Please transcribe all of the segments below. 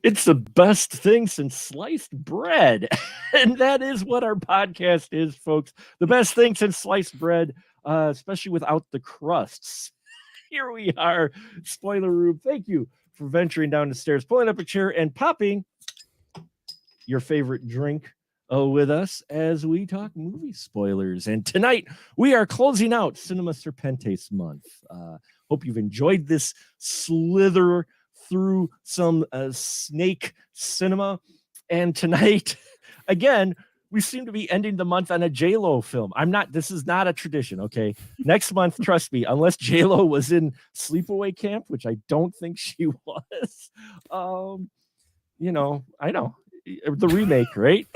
It's the best thing since sliced bread. And that is what our podcast is, folks. The best thing since sliced bread, especially without the crusts. Here we are, spoiler room. Thank you for venturing down the stairs, pulling up a chair, and popping your favorite drink with us as we talk movie spoilers. And tonight we are closing out Cinema Serpentes month. Hope you've enjoyed this slither through some snake cinema. And tonight, again, we seem to be ending the month on a J-Lo film. This is not a tradition, okay? Next month, trust me, unless J-Lo was in Sleepaway Camp, which I don't think she was, I know, the remake, right?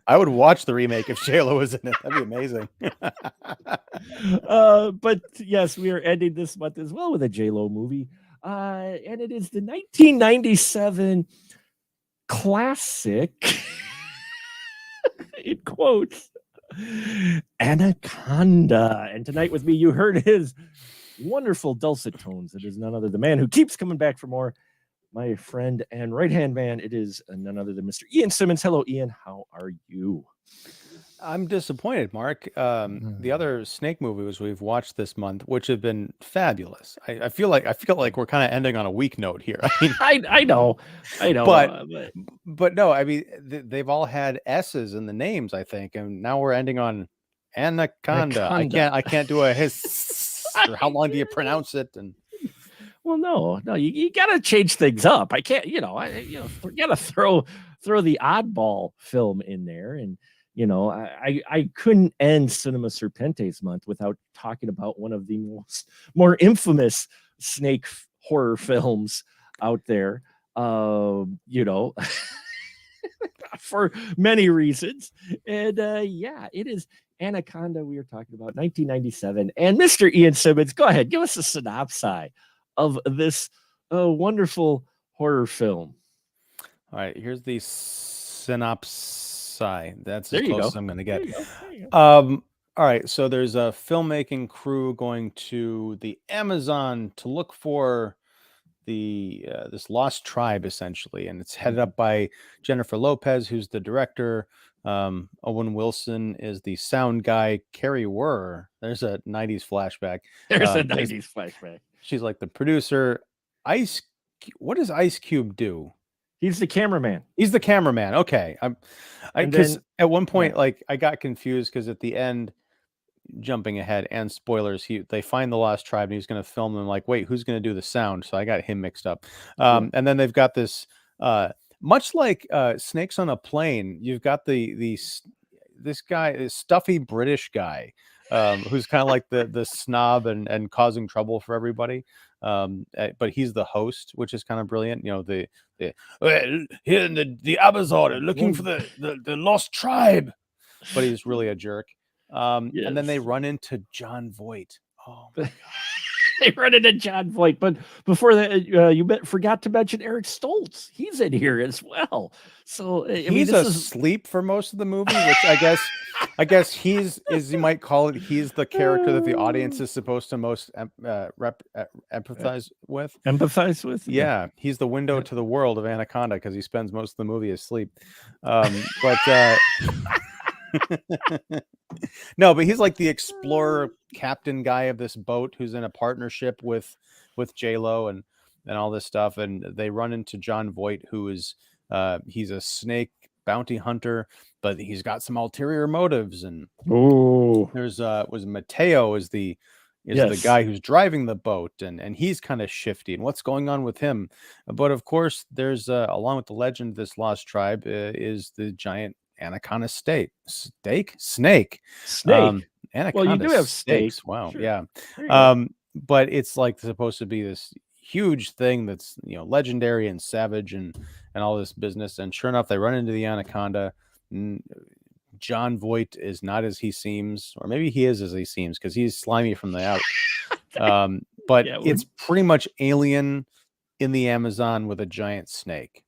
I would watch the remake if J-Lo was in it. That'd be amazing. But yes, we are ending this month as well with a J-Lo movie. And it is the 1997 classic, in quotes, Anaconda. And tonight with me, you heard his wonderful dulcet tones. It is none other than the man who keeps coming back for more, my friend and right-hand man. It is none other than Mr. Ian Simmons. Hello, Ian. How are you? I'm disappointed, Mark. The other snake movies we've watched this month, which have been fabulous. I feel like we're kind of ending on a weak note here. I mean, I know, but no. I mean, they've all had S's in the names, I think, and now we're ending on Anaconda. I can't do a hiss. Or how long do you pronounce it? And well, no, you gotta change things up. I can't, you gotta throw the oddball film in there. And I couldn't end Cinema Serpentes month without talking about one of the more infamous snake horror films out there. For many reasons. And it is Anaconda we are talking about, 1997. And Mr. Ian Simmons, go ahead, give us a synopsis of this wonderful horror film. All right, here's the synopsis. That's as there you close go. as I'm going to get. There you go. All right, so there's a filmmaking crew going to the Amazon to look for this lost tribe, essentially, and it's headed up by Jennifer Lopez, who's the director. Owen Wilson is the sound guy. Carrie Werr, there's a 90s flashback. She's like the producer. What does Ice Cube do? He's the cameraman. Okay. Because at one point, I got confused because at the end, jumping ahead and spoilers, they find the lost tribe and he's going to film them. Like, wait, who's going to do the sound? So I got him mixed up. And then they've got this, much like Snakes on a Plane. You've got this guy, this stuffy British guy, who's kind of like the snob and causing trouble for everybody. But he's the host, which is kind of brilliant. Here in the Amazon looking for the lost tribe, but he's really a jerk. And then they run into Jon Voight. Oh my God. They run into Jon Voight, but before that, you forgot to mention Eric Stoltz. He's in here as well. So he's asleep for most of the movie, which I guess he's, as you might call it, he's the character that the audience is supposed to most empathize with. Empathize with? Yeah, he's the window to the world of Anaconda because he spends most of the movie asleep. No, but he's like the explorer captain guy of this boat who's in a partnership with J-Lo and all this stuff. And they run into Jon Voight, who is he's a snake bounty hunter, but he's got some ulterior motives. And there's Mateo is the guy who's driving the boat, and he's kind of shifty. And what's going on with him? But of course, there's along with the legend of this lost tribe is the giant Anaconda snake. Anaconda. Well, you do have snakes. Wow. Sure. Yeah. But it's like supposed to be this huge thing that's legendary and savage and all this business. And sure enough, they run into the Anaconda. Jon Voight is not as he seems, or maybe he is as he seems because he's slimy from the out. But it's pretty much Alien in the Amazon with a giant snake.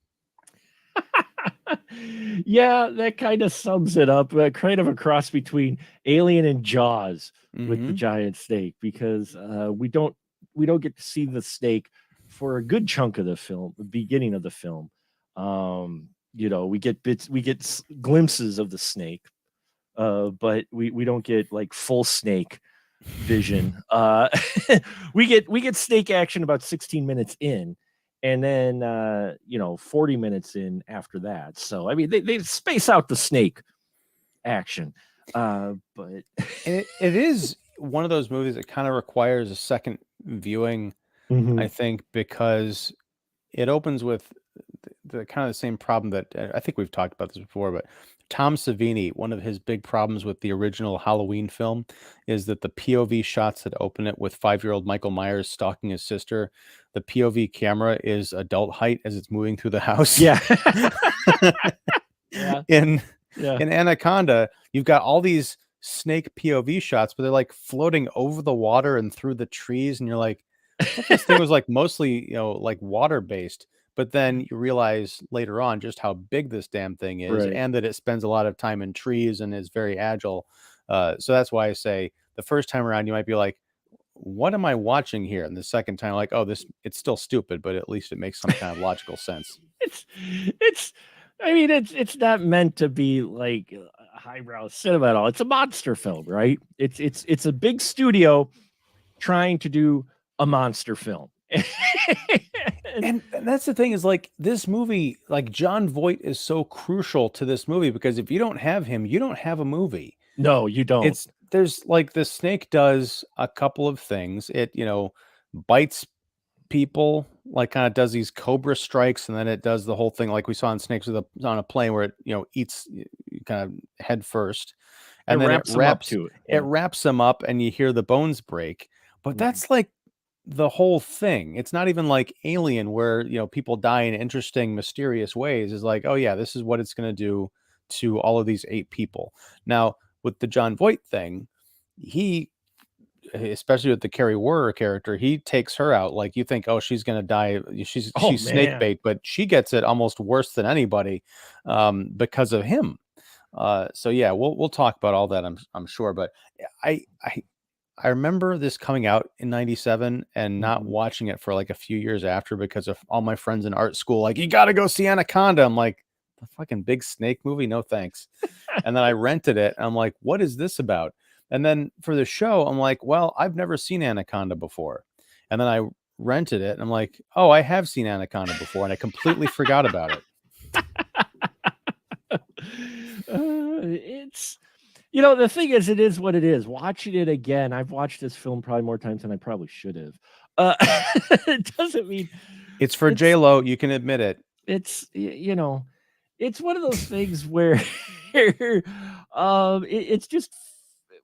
Yeah, that kind of sums it up. Kind of a cross between Alien and Jaws with the giant snake, because we don't get to see the snake for a good chunk of the film, the beginning of the film. You know, we get glimpses of the snake, but we don't get like full snake vision. We get snake action about 16 minutes in, and then 40 minutes in after that. So I mean, they space out the snake action, but it is one of those movies that kind of requires a second viewing, I think, because it opens with the kind of the same problem that I think we've talked about this before, but Tom Savini, one of his big problems with the original Halloween film is that the POV shots that open it with 5-year-old Michael Myers stalking his sister, the POV camera is adult height as it's moving through the house. Yeah. In Anaconda, you've got all these snake POV shots, but they're like floating over the water and through the trees, and you're like, I thought this thing was like mostly, like water based. But then you realize later on just how big this damn thing is, and that it spends a lot of time in trees and is very agile. So that's why I say the first time around, you might be like, what am I watching here? And the second time, like, oh, it's still stupid, but at least it makes some kind of logical sense. I mean, it's not meant to be like a highbrow cinema at all. It's a monster film, right? It's a big studio trying to do a monster film. And that's the thing is like this movie, like Jon Voight is so crucial to this movie because if you don't have him, you don't have a movie. No, you don't. There's like the snake does a couple of things. It, bites people, like kind of does these cobra strikes, and then it does the whole thing like we saw in Snakes on a Plane where it, eats kind of head first. And then it wraps them up and you hear the bones break. But that's like the whole thing. It's not even like Alien where, people die in interesting, mysterious ways. Is like, oh yeah, this is what it's going to do to all of these 8 people. Now, with the Jon Voight thing, he, especially with the Carrie Werner character, he takes her out. Like you think, oh, she's going to die. She's snake bait, but she gets it almost worse than anybody because of him. So yeah, we'll talk about all that. I'm sure, but I remember this coming out in 97 and not watching it for like a few years after because of all my friends in art school. Like, you got to go see Anaconda. I'm like, the fucking big snake movie? No, thanks. And then I rented it. And I'm like, what is this about? And then for the show, I'm like, well, I've never seen Anaconda before. And then I rented it. And I'm like, oh, I have seen Anaconda before. And I completely forgot about it. It's... the thing is, it is what it is. Watching it again, I've watched this film probably more times than I probably should have. It doesn't mean it's for J-Lo. You can admit it. It's, it's one of those things where it's just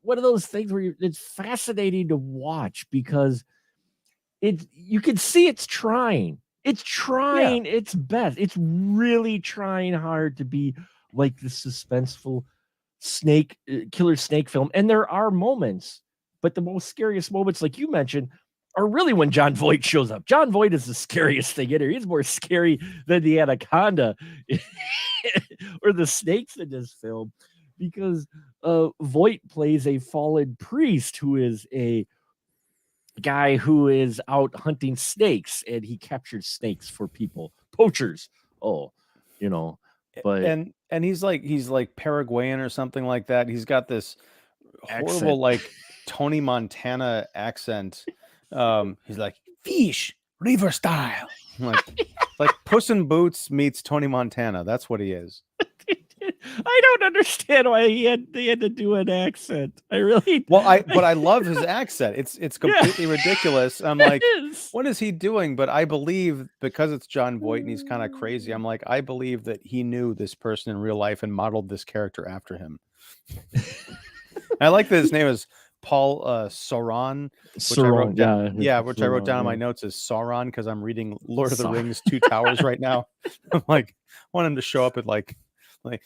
one of those things where it's fascinating to watch because you can see it's trying. It's trying its best. It's really trying hard to be like the suspenseful killer snake film, and there are moments, but the most scariest moments, like you mentioned, are really when Jon Voight shows up. Jon Voight is the scariest thing in here. He's more scary than the Anaconda or the snakes in this film because Voight plays a fallen priest who is a guy who is out hunting snakes, and he captures snakes for people, poachers. But and he's like Paraguayan or something like that. He's got this horrible like Tony Montana accent. He's like fish river style. Like Puss in Boots meets Tony Montana. That's what he is. I don't understand why he had to do an accent. I really but I love his accent. It's completely ridiculous. I'm like, what is he doing? But I believe because it's Jon Voight and he's kind of crazy. I'm like, I believe that he knew this person in real life and modeled this character after him. I like that his name is Paul Sauron, which I wrote down. Which I wrote down in my notes as Sauron because I'm reading Lord of the Rings Two Towers right now. I'm like, I want him to show up at like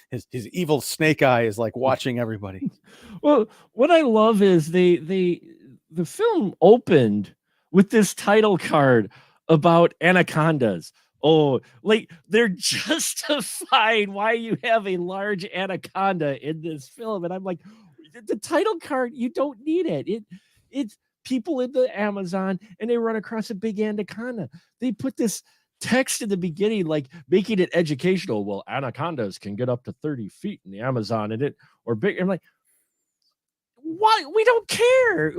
his evil snake eye is like watching everybody. Well, what I love is the film opened with this title card about anacondas. Oh, like they're justifying why you have a large anaconda in this film, and I'm like, the title card, you don't need it. people in the Amazon and they run across a big anaconda. They put this text in the beginning, like making it educational. Well, anacondas can get up to 30 feet in the Amazon and it or big. I'm like, why? We don't care.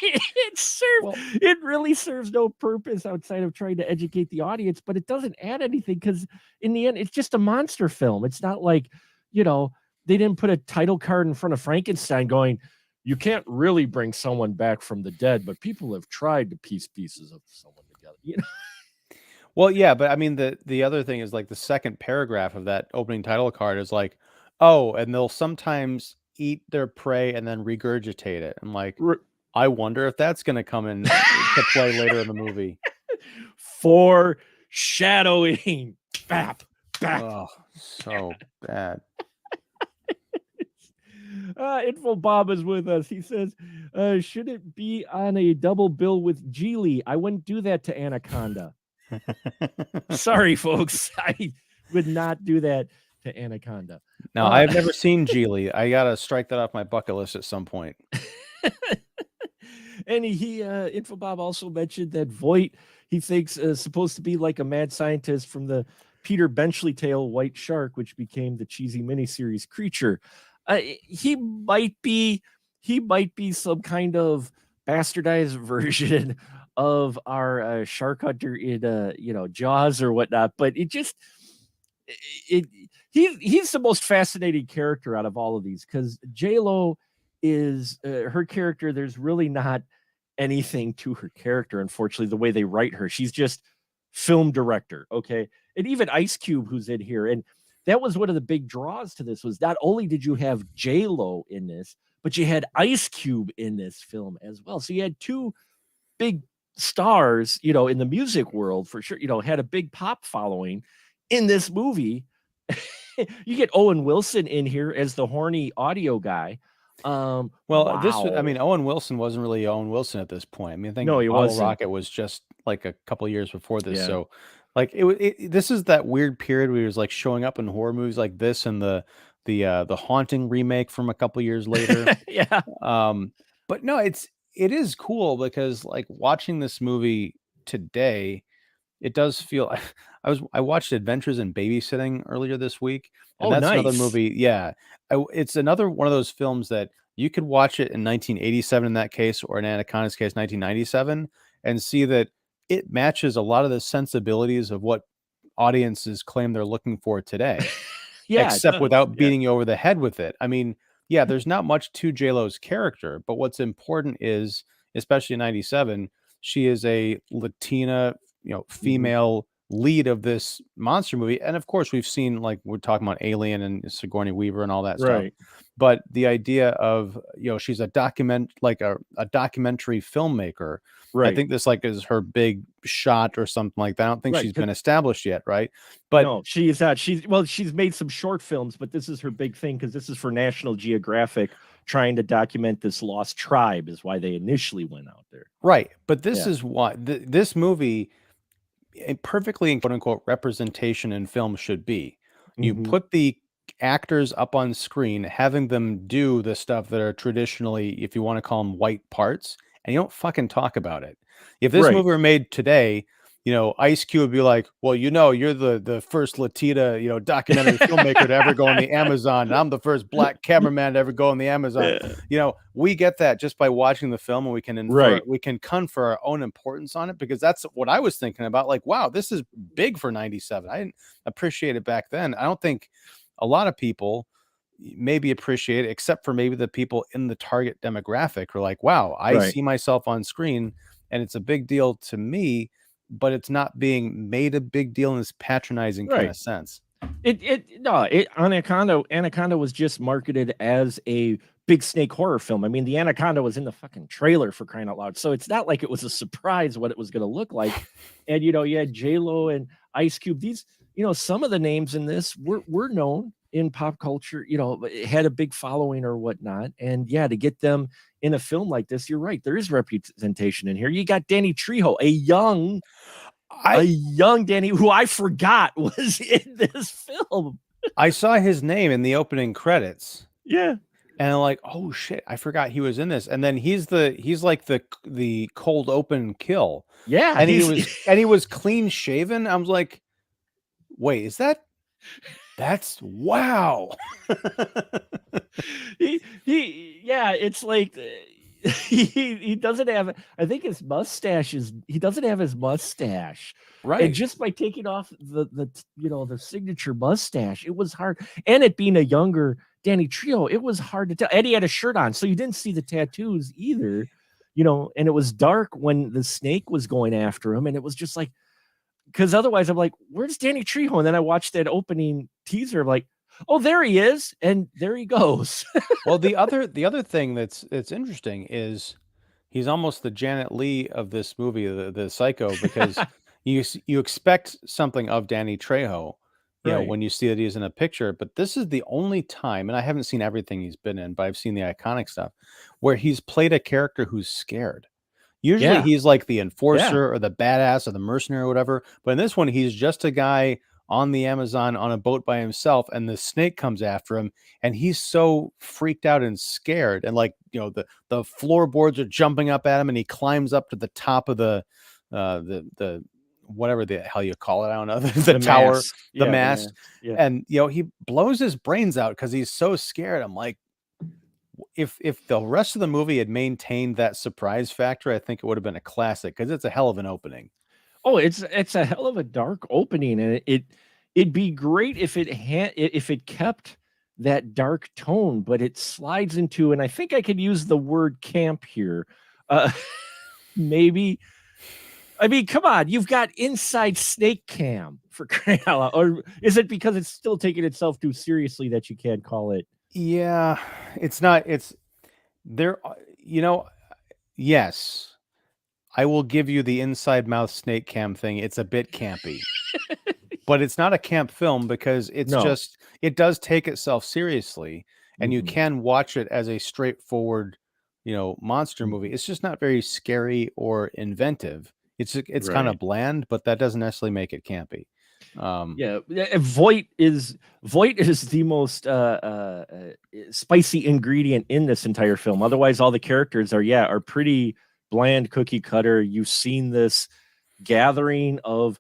It really serves no purpose outside of trying to educate the audience, but it doesn't add anything because in the end, it's just a monster film. It's not like, they didn't put a title card in front of Frankenstein going, you can't really bring someone back from the dead, but people have tried to piece pieces of someone together. Well, yeah, but I mean the other thing is like the second paragraph of that opening title card is like, oh, and they'll sometimes eat their prey and then regurgitate it. I'm like, I wonder if that's going to come in to play later in the movie. Foreshadowing. Bap. Oh, so bad. Info Bob is with us. He says, should it be on a double bill with Geely? I wouldn't do that to Anaconda. Sorry, folks. I would not do that to Anaconda. Now, I've never seen Geely. I got to strike that off my bucket list at some point. And Info Bob also mentioned that Voight, he thinks, is supposed to be like a mad scientist from the Peter Benchley tale, White Shark, which became the cheesy miniseries Creature. He might be some kind of bastardized version of our shark hunter in Jaws or whatnot, but he's the most fascinating character out of all of these because J-Lo is her character. There's really not anything to her character, unfortunately, the way they write her. She's just film director, okay? And even Ice Cube, who's in here, and that was one of the big draws to this, was not only did you have J-Lo in this, but you had Ice Cube in this film as well. So you had two big stars, in the music world for sure, had a big pop following in this movie. You get Owen Wilson in here as the horny audio guy. Wow. Owen Wilson wasn't really Owen Wilson at this point. I mean, I think Bottle Rocket was just like a couple years before this. Yeah. So like this is that weird period where he was like showing up in horror movies like this and the Haunting remake from a couple years later. Yeah. But no, it is cool because like watching this movie today, it does feel. I watched Adventures in Babysitting earlier this week, and that's nice. Another movie. Yeah, it's another one of those films that you could watch it in 1987 in that case, or in Anaconda's case, 1997, and see that it matches a lot of the sensibilities of what audiences claim they're looking for today. Yeah, except without beating you over the head with it. I mean, yeah, there's not much to J-Lo's character, but what's important is, especially in 97, she is a Latina, female lead of this monster movie. And of course, we've seen, like, we're talking about Alien and Sigourney Weaver and all that stuff. But the idea of, she's a documentary filmmaker. Right. I think this is her big shot or something like that. I don't think she's been established yet, right? But no, she's not. She's made some short films, but this is her big thing because this is for National Geographic, trying to document this lost tribe is why they initially went out there. Right. But this is why this movie, a perfectly quote unquote representation in film should be. You put the actors up on screen, having them do the stuff that are traditionally, if you want to call them, white parts, and you don't fucking talk about it. If this movie were made today, Ice Cube would be like, well, you're the first Latina, documentary filmmaker to ever go on the Amazon. And I'm the first black cameraman to ever go on the Amazon. We get that just by watching the film, and we can infer, we can confer our own importance on it, because that's what I was thinking about. Like, wow, this is big for 97. I didn't appreciate it back then. I don't think a lot of people maybe appreciate it, except for maybe the people in the target demographic who are like, wow, I see myself on screen and it's a big deal to me, but it's not being made a big deal in this patronizing kind of sense. Anaconda was just marketed as a big snake horror film. I mean, the Anaconda was in the fucking trailer, for crying out loud. So it's not like it was a surprise what it was going to look like. And, you had J-Lo and Ice Cube. These, some of the names in this were known in pop culture, had a big following or whatnot. And to get them in a film like this, you're right. There is representation in here. You got Danny Trejo, a young Danny, who I forgot was in this film. I saw his name in the opening credits. Yeah. And I'm like, oh shit, I forgot he was in this. And then he's like the cold open kill. Yeah, And he was clean shaven. I was like, wait, that's wow. Yeah, it's like he doesn't have, I think his mustache he doesn't have his mustache. Right. And just by taking off the signature mustache, it was hard. And it being a younger Danny Trejo, it was hard to tell. And he had a shirt on, so you didn't see the tattoos either. And it was dark when the snake was going after him, and it was just like, because otherwise I'm like, where's Danny Trejo? And then I watched that opening teaser, like, oh, there he is, and there he goes. Well, the other thing that's interesting is he's almost the Janet Leigh of this movie, the Psycho, because you expect something of Danny Trejo, Right. when you see that he's in a picture, but this is the only time, and I haven't seen everything he's been in, but I've seen the iconic stuff, where he's played a character who's scared. Usually he's like the enforcer or the badass or the mercenary or whatever, but in this one, he's just a guy on the Amazon on a boat by himself, and the snake comes after him, and he's so freaked out and scared, and like, the floorboards are jumping up at him, and he climbs up to the top of the whatever the hell you call it, I don't know, the tower, mast. the mast, Yeah. and he blows his brains out because he's so scared. I'm like, if the rest of the movie had maintained that surprise factor, I think it would have been a classic, because it's a hell of an opening. Oh, it's a hell of a dark opening, and it'd be great if it kept that dark tone, but it slides into, and I think I could use the word camp here. Maybe. I mean, come on, you've got Inside Snake Cam, for crying out loud. Or is it because it's still taking itself too seriously that you can't call it? Yeah, it's not. It's there. Yes, I will give you the inside mouth snake cam thing. It's a bit campy, but it's not a camp film, because it's just, it does take itself seriously, and you can watch it as a straightforward, monster movie. It's just not very scary or inventive. It's kind of bland, but that doesn't necessarily make it campy. Voight is the most spicy ingredient in this entire film. Otherwise, all the characters are pretty bland, cookie cutter. You've seen this gathering of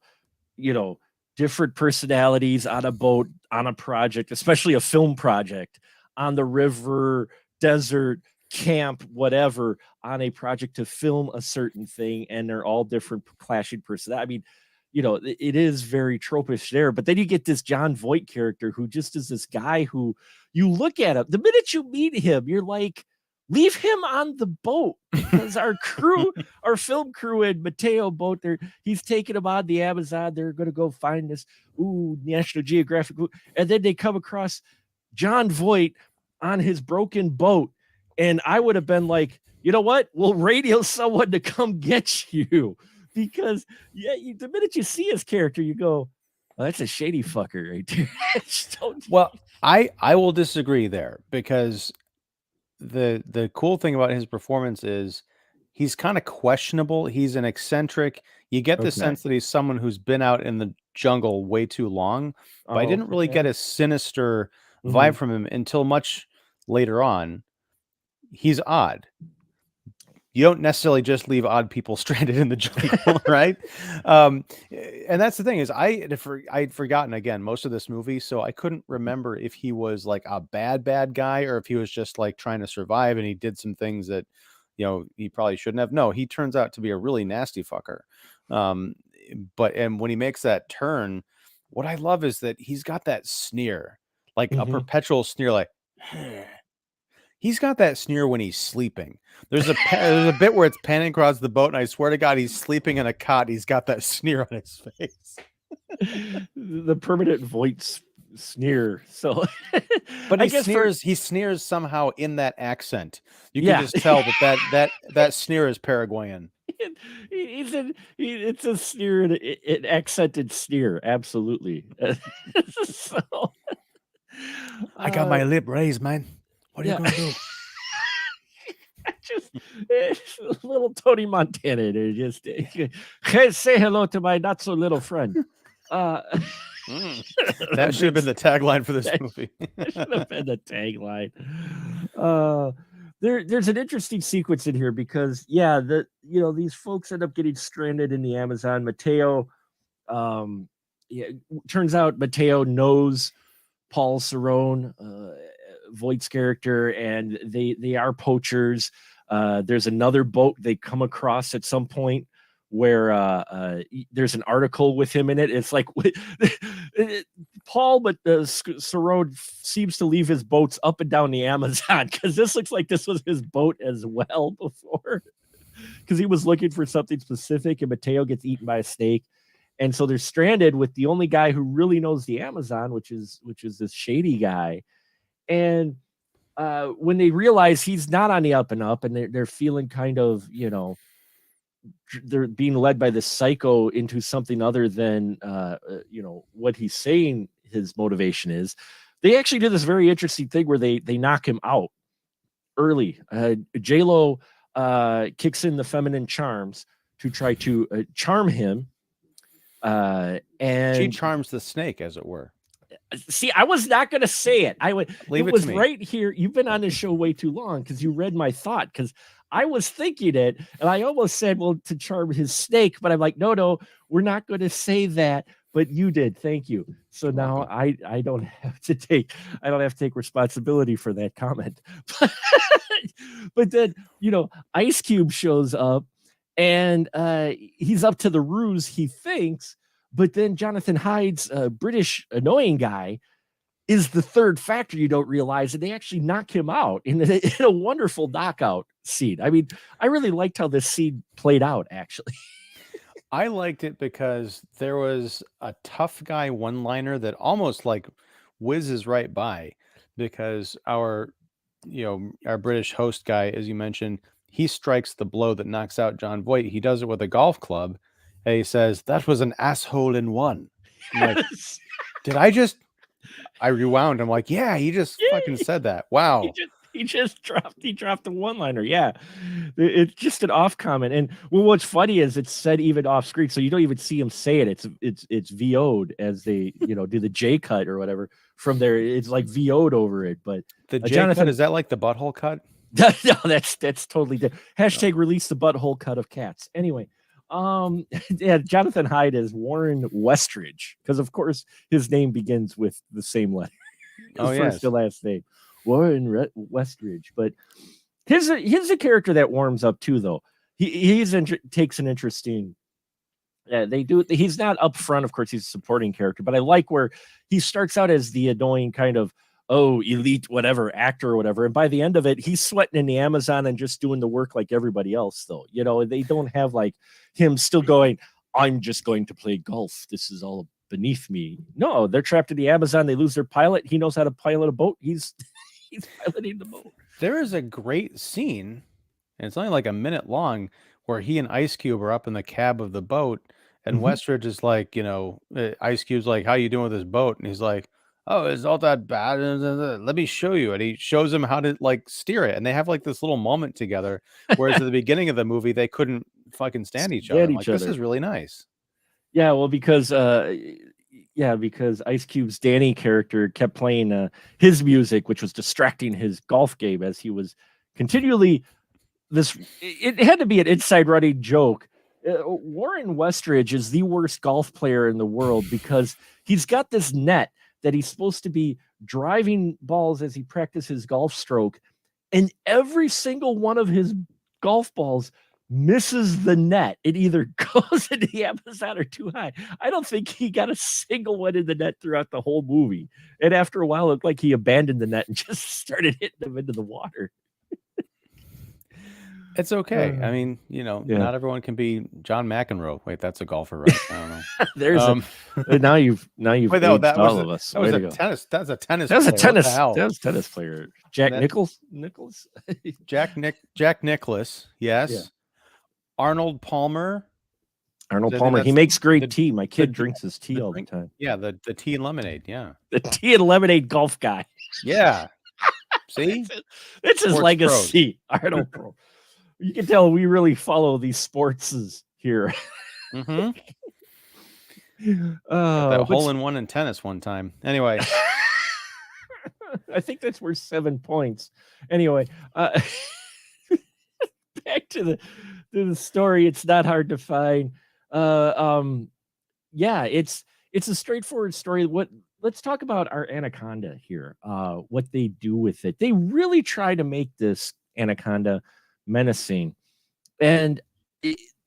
different personalities on a boat, on a project, especially a film project, on the river, desert, camp, whatever, on a project to film a certain thing, and they're all different clashing personalities. I mean, it is very tropish there, but then you get this Jon Voight character who just is this guy who, you look at him, the minute you meet him, you're like, leave him on the boat, because our film crew and Mateo boat, he's taking them on the Amazon. They're going to go find this National Geographic, and then they come across Jon Voight on his broken boat, and I would have been like, you know what? We'll radio someone to come get you. Because the minute you see his character, you go, oh, that's a shady fucker right there. Well, I will disagree there, because the cool thing about his performance is he's kind of questionable. He's an eccentric. You get the sense that he's someone who's been out in the jungle way too long, but I didn't really get a sinister vibe from him until much later on. He's odd. You don't necessarily just leave odd people stranded in the jungle, right? And that's the thing, is I'd forgotten, again, most of this movie, so I couldn't remember if he was like a bad guy, or if he was just like trying to survive, and he did some things that he probably shouldn't have. No, he turns out to be a really nasty fucker. And when he makes that turn, what I love is that he's got that sneer, like a perpetual sneer, like. He's got that sneer when he's sleeping. There's a bit where it's panning across the boat, and I swear to God, he's sleeping in a cot. He's got that sneer on his face. The permanent Voight sneer. So, but he sneers somehow in that accent. You can just tell that sneer is Paraguayan. It's a sneer, an accented sneer. Absolutely. So, I got my lip raised, man. What are you going to do? Just little Tony Montana. Just say hello to my not so little friend. That should have been the tagline for this movie. That should have been the tagline. There's an interesting sequence in here because these folks end up getting stranded in the Amazon. Mateo, turns out Mateo knows Paul Cerrone, Voight's character, and they are poachers. There's another boat they come across at some point where there's an article with him in it. It's like Paul, but Cerrone seems to leave his boats up and down the Amazon because this looks like this was his boat as well before, because he was looking for something specific, and Mateo gets eaten by a snake. And so they're stranded with the only guy who really knows the Amazon, which is this shady guy. And when they realize he's not on the up and up, and they're feeling kind of, they're being led by this psycho into something other than, what he's saying his motivation is, they actually do this very interesting thing where they knock him out early. J-Lo kicks in the feminine charms to try to charm him. And she charms the snake, as it were. See, I was not going to say it. Leave it was right here. You've been on this show way too long because you read my thought, because I was thinking it, and I almost said, well, to charm his snake, but I'm like, no, we're not going to say that. But you did. Thank you. So now I don't have to take responsibility for that comment. But then, Ice Cube shows up, and he's up to the ruse, he thinks. But then Jonathan Hyde's British annoying guy is the third factor you don't realize, and they actually knock him out in a wonderful knockout scene. I mean, I really liked how this scene played out, actually. I liked it because there was a tough guy one-liner that almost like whizzes right by, because our British host guy, as you mentioned, he strikes the blow that knocks out Jon Voight. He does it with a golf club, and he says, "That was an asshole in one." I'm like, I rewound. I'm like, yeah, he just fucking said that. Wow. He dropped the one-liner. Yeah. It's just an off comment. And what's funny is it's said even off screen, so you don't even see him say it. It's VO'd as they, do the J cut or whatever. From there, it's like VO'd over it. But the J cut, is that like the butthole cut? No, that's totally different. Hashtag release the butthole cut of cats. Anyway, Jonathan Hyde is Warren Westridge, because of course his name begins with the same letter. His first to last name, Warren Westridge. But here's a character that warms up too, though. He takes an interesting. He's not up front, of course. He's a supporting character, but I like where he starts out as the annoying kind of elite whatever actor or whatever, and by the end of it, he's sweating in the Amazon and just doing the work like everybody else. Though they don't have like him still going, I'm just going to play golf, this is all beneath me. No, they're trapped in the Amazon, they lose their pilot, he knows how to pilot a boat, he's piloting the boat. There is a great scene, and it's only like a minute long, where he and Ice Cube are up in the cab of the boat, and Westridge is like, Ice Cube's like, how you doing with this boat? And he's like, oh, it's not that bad. Let me show you. And he shows him how to like steer it. And they have like this little moment together. Whereas at the beginning of the movie, they couldn't fucking stand each other. This is really nice. Yeah, well, because Ice Cube's Danny character kept playing his music, which was distracting his golf game as he was continually it had to be an inside running joke. Warren Westridge is the worst golf player in the world because he's got this net that he's supposed to be driving balls as he practices golf stroke, and every single one of his golf balls misses the net. It either goes into the Amazon or too high. I don't think he got a single one in the net throughout the whole movie. And after a while, it looked like he abandoned the net and just started hitting them into the water. It's okay. I mean, not everyone can be John McEnroe. Wait, that's a golfer, right? I don't know. There's now you've wait, no, that was all of us. That was a tennis. That's a tennis. That was player. a tennis. That was a tennis player. Jack Nicklaus. Jack Nicklaus. Yes. Yeah. Arnold Palmer. He makes great tea. My kid drinks his tea all the time. Yeah, the tea and lemonade. Yeah, the tea and lemonade golf guy. Yeah. See, it's his legacy. Arnold Palmer. You can tell we really follow these sports here. Got that But hole in one in tennis one time. Anyway, I think that's worth 7 points. Anyway, back to the story. It's not hard to find. Yeah, it's a straightforward story. Let's talk about our Anaconda here. What they do with it. They really try to make this Anaconda menacing. And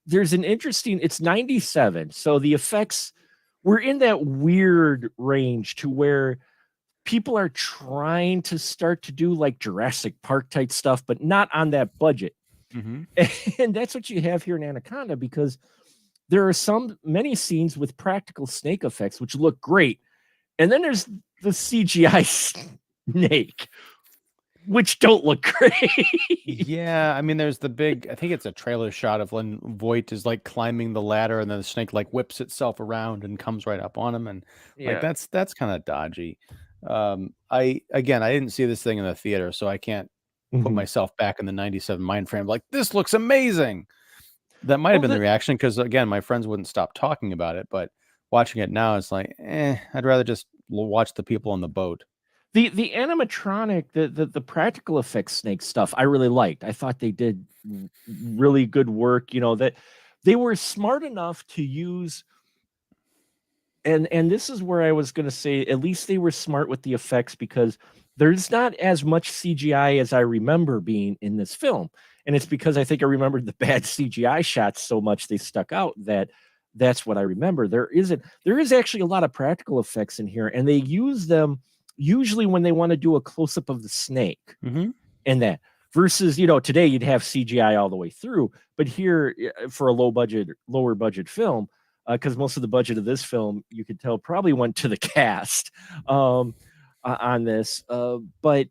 there's an interesting, it's 97. So the effects were in that weird range to where people are trying to start to do like Jurassic Park type stuff, but not on that budget. mm-hmm. And that's what you have here in Anaconda, because there are many scenes with practical snake effects, which look great. And then there's the CGI snake, which don't look great. Yeah, I mean, there's the big, I think it's a trailer shot of when Voight is like climbing the ladder and then the snake like whips itself around and comes right up on him. And like, that's kind of dodgy. I didn't see this thing in the theater, so I can't put myself back in the 97 mind frame. Like, this looks amazing. That might have been the reaction, because again, my friends wouldn't stop talking about it, but watching it now, it's like, I'd rather just watch the people on the boat. The animatronic, the practical effects snake stuff, I really liked. I thought they did really good work. You know, that they were smart enough to use, and this is where I was going to say, at least they were smart with the effects, because there's not as much CGI as I remember being in this film. And it's because I think I remembered the bad CGI shots so much they stuck out that's what I remember. There is actually a lot of practical effects in here, and they use them usually when they want to do a close-up of the snake. And that versus, today you'd have CGI all the way through, but here for a lower budget film, because most of the budget of this film, you could tell, probably went to the cast on this, but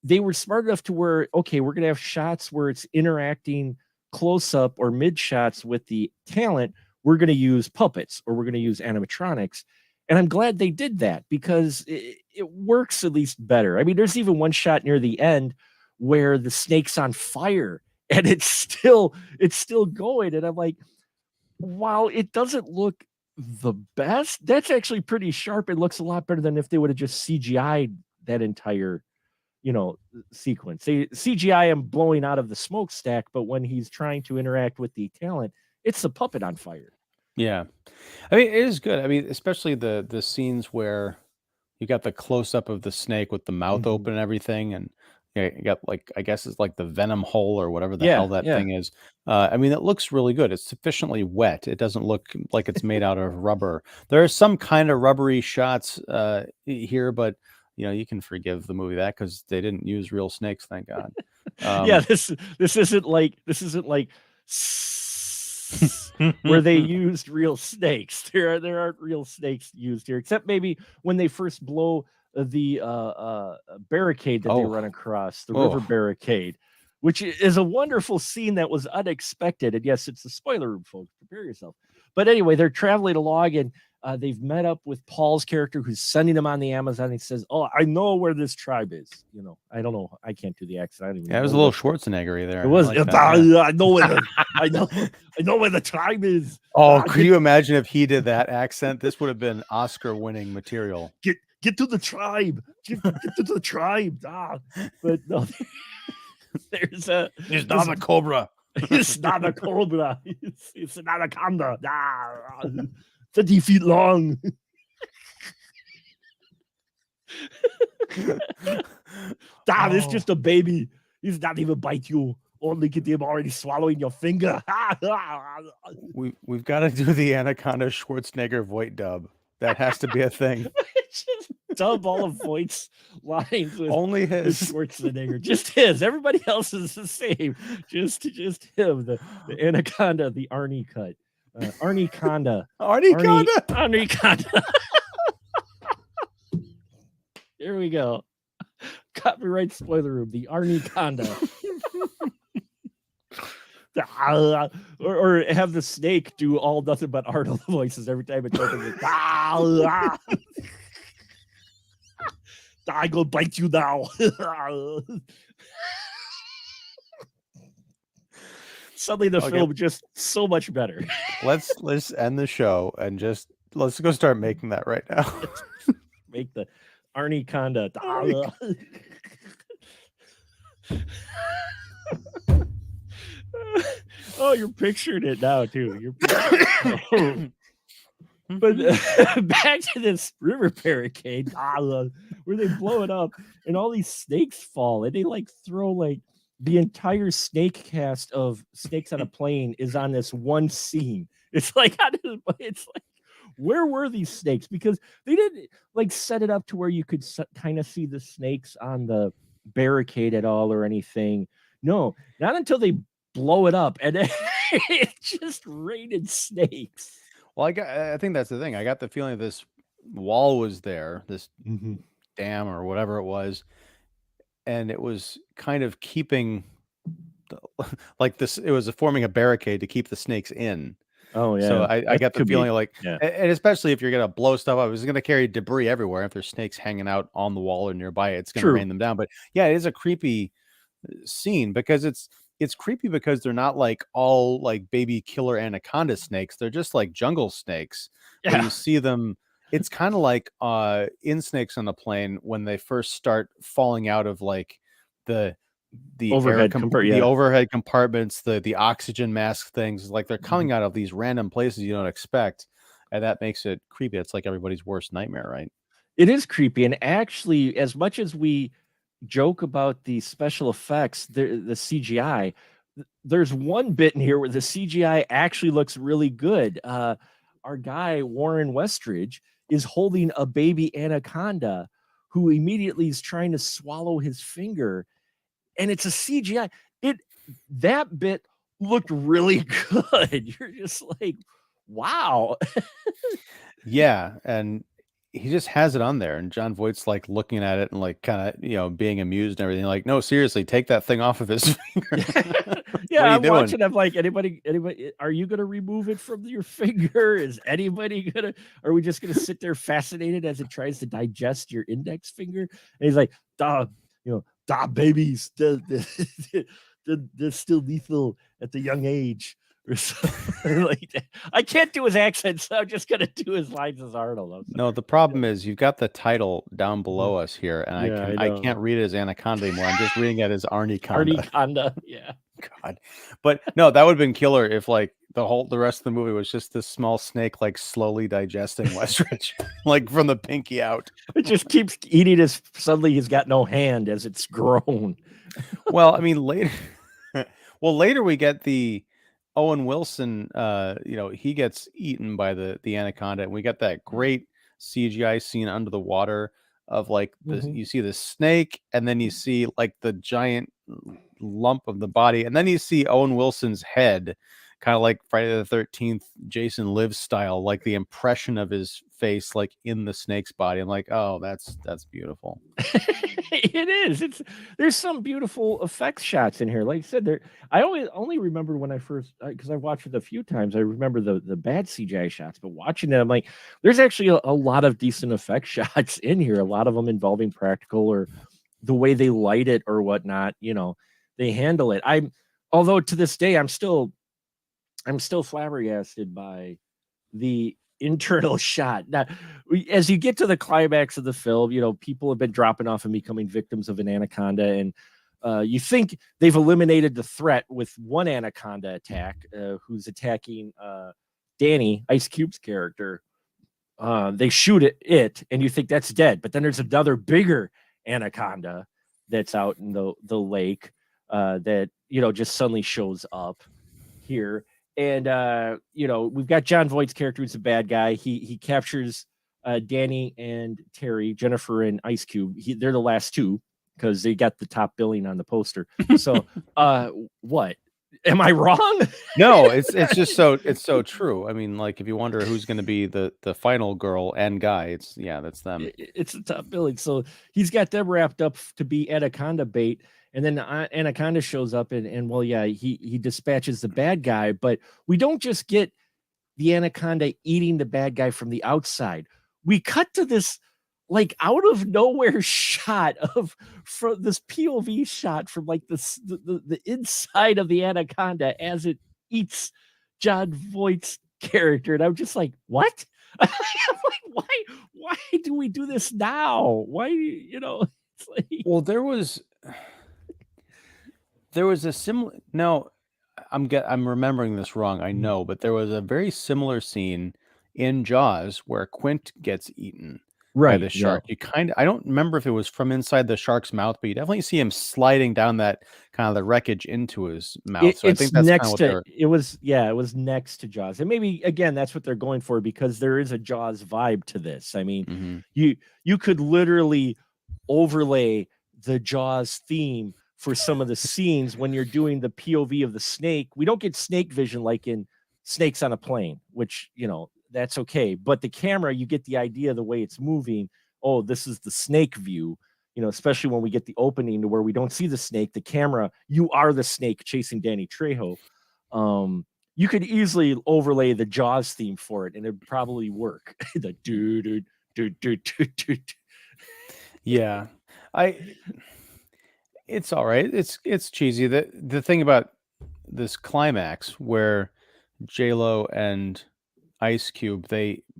they were smart enough to where, okay, we're going to have shots where it's interacting close up or mid shots with the talent. We're going to use puppets, or we're going to use animatronics. And I'm glad they did that, because it works at least better. I mean, there's even one shot near the end where the snake's on fire and it's still going. And I'm like, while it doesn't look the best, that's actually pretty sharp. It looks a lot better than if they would have just CGI'd that entire sequence. They CGI him blowing out of the smokestack, but when he's trying to interact with the talent, it's the puppet on fire. Yeah, I mean, it is good. I mean, especially the scenes where you got the close up of the snake with the mouth open and everything, and you got, like, I guess it's like the venom hole or whatever the hell that thing is. I mean, it looks really good. It's sufficiently wet. It doesn't look like it's made out of rubber. There are some kind of rubbery shots here, but you can forgive the movie that, because they didn't use real snakes, thank God. Yeah, this isn't like where they used real snakes. There aren't real snakes used here, except maybe when they first blow the barricade that they run across, the river barricade, which is a wonderful scene that was unexpected. And yes, it's a spoiler room, folks. Prepare yourself. But anyway, they're traveling along, and they've met up with Paul's character, who's sending them on the Amazon. He says, "Oh, I know where this tribe is." I don't know. I can't do the accent. I don't even it was a little Schwarzenegger there. It was. Like I know where I know where the tribe is. Oh, could you imagine if he did that accent? This would have been Oscar-winning material. Get to the tribe. Get to the tribe. But no, there's not a cobra. It's not a cobra. It's an anaconda. 30 feet long. It's just a baby. He's not even bite you. Only get him already swallowing your finger. We've got to do the Anaconda Schwarzenegger Voight dub. That has to be a thing. Just dub all of Voight's lines with only his Schwarzenegger. Just his. Everybody else is the same. Just him. The Anaconda, the Arnie cut. Arnieconda. Arnieconda. Here we go. Copyright spoiler room. The Arnieconda. or have the snake do all nothing but Arnold voices every time it opens. I go bite you now. Suddenly the film just so much better. Let's end the show and just let's go start making that right now. Make the Anaconda. Oh, you're picturing it now too. But back to this river barricade where they blow it up and all these snakes fall and they like throw like the entire snake cast of Snakes on a Plane is on this one scene. It's like where were these snakes? Because they didn't like set it up to where you could kind of see the snakes on the barricade at all or anything. No, not until they blow it up and it just raided snakes. Well, I think that's the thing. I got the feeling this wall was there, this dam or whatever it was, and it was kind of keeping like this. It was forming a barricade to keep the snakes in. Oh yeah. So I got the feeling like, and especially if you're gonna blow stuff up, it's gonna carry debris everywhere. If there's snakes hanging out on the wall or nearby, it's gonna rain them down. But yeah, it is a creepy scene because it's creepy because they're not like all like baby killer anaconda snakes. They're just like jungle snakes. Yeah. You see them. It's kind of like in Snakes on a Plane when they first start falling out of like the overhead overhead compartments, the oxygen mask things. Like they're coming out of these random places you don't expect, and that makes it creepy. It's like everybody's worst nightmare, right? It is creepy, and actually, as much as we joke about the special effects, the CGI, there's one bit in here where the CGI actually looks really good. Our guy Warren Westridge is holding a baby anaconda who immediately is trying to swallow his finger, and it's a CGI. That bit looked really good. You're just like, wow. Yeah, and he just has it on there, and Jon Voight's like looking at it and like kind of being amused and everything. Like, no, seriously, take that thing off of his finger. Yeah, I'm watching. I'm like, anybody, are you gonna remove it from your finger? Is anybody gonna? Are we just gonna sit there fascinated as it tries to digest your index finger? And he's like, babies, they're still lethal at the young age. Or something like that. I can't do his accent, so I'm just gonna do his lines as Arnold. No, the problem is you've got the title down below us here, and I can't read it as Anaconda anymore. I'm just reading it as Anaconda. Anaconda, yeah. God, but no, that would have been killer if like the rest of the movie was just this small snake like slowly digesting Westridge, like from the pinky out. It just keeps eating his. Suddenly, he's got no hand as it's grown. Well, I mean later. Later we get the Owen Wilson, he gets eaten by the anaconda, and we got that great CGI scene under the water of like you see the snake, and then you see like the giant lump of the body, and then you see Owen Wilson's head, kind of like Friday the 13th Jason Lives style, like the impression of his face like in the snake's body. I'm like, oh, that's beautiful. It is. There's some beautiful effects shots in here. Like I said, I only remember when I first, because I've watched it a few times, I remember the bad CGI shots, but watching it, I'm like, there's actually a lot of decent effect shots in here. A lot of them involving practical or the way they light it or whatnot. They handle it. Although to this day, I'm still flabbergasted by the internal shot. Now, as you get to the climax of the film, people have been dropping off and becoming victims of an anaconda, and you think they've eliminated the threat with one anaconda attack, who's attacking Danny, Ice Cube's character. They shoot it, and you think that's dead, but then there's another bigger anaconda that's out in the lake that just suddenly shows up here. And we've got Jon Voight's character who's a bad guy. He captures Danny and Terry, Jennifer and Ice Cube. They're the last two because they got the top billing on the poster. So what? Am I wrong? No, it's just so true. I mean, like if you wonder who's going to be the final girl and guy, that's them. It's the top billing. So he's got them wrapped up to be anaconda bait. And then Anaconda shows up and he dispatches the bad guy, but we don't just get the Anaconda eating the bad guy from the outside. We cut to this like out of nowhere shot from this POV shot from like the inside of the Anaconda as it eats Jon Voight's character. And I'm just like, what? I'm like, why do we do this now? Why, it's like, well, there was a similar. No, I'm remembering this wrong. I know, but there was a very similar scene in Jaws where Quint gets eaten by the right. Yeah. shark. I don't remember if it was from inside the shark's mouth, but you definitely see him sliding down that kind of the wreckage into his mouth. So I think It's that's kind of next what to they're. it was yeah, it was next to Jaws. And maybe again that's what they're going for because there is a Jaws vibe to this. I mean, Mhm. you could literally overlay the Jaws theme for some of the scenes when you're doing the POV of the snake. We don't get snake vision like in Snakes on a Plane, which, that's okay. But the camera, you get the idea of the way it's moving. Oh, this is the snake view, especially when we get the opening to where we don't see the snake, the camera, you are the snake chasing Danny Trejo. You could easily overlay the Jaws theme for it, and it'd probably work. The do do do do do do. Yeah, it's all right. It's cheesy. The thing about this climax where J-Lo and Ice Cube,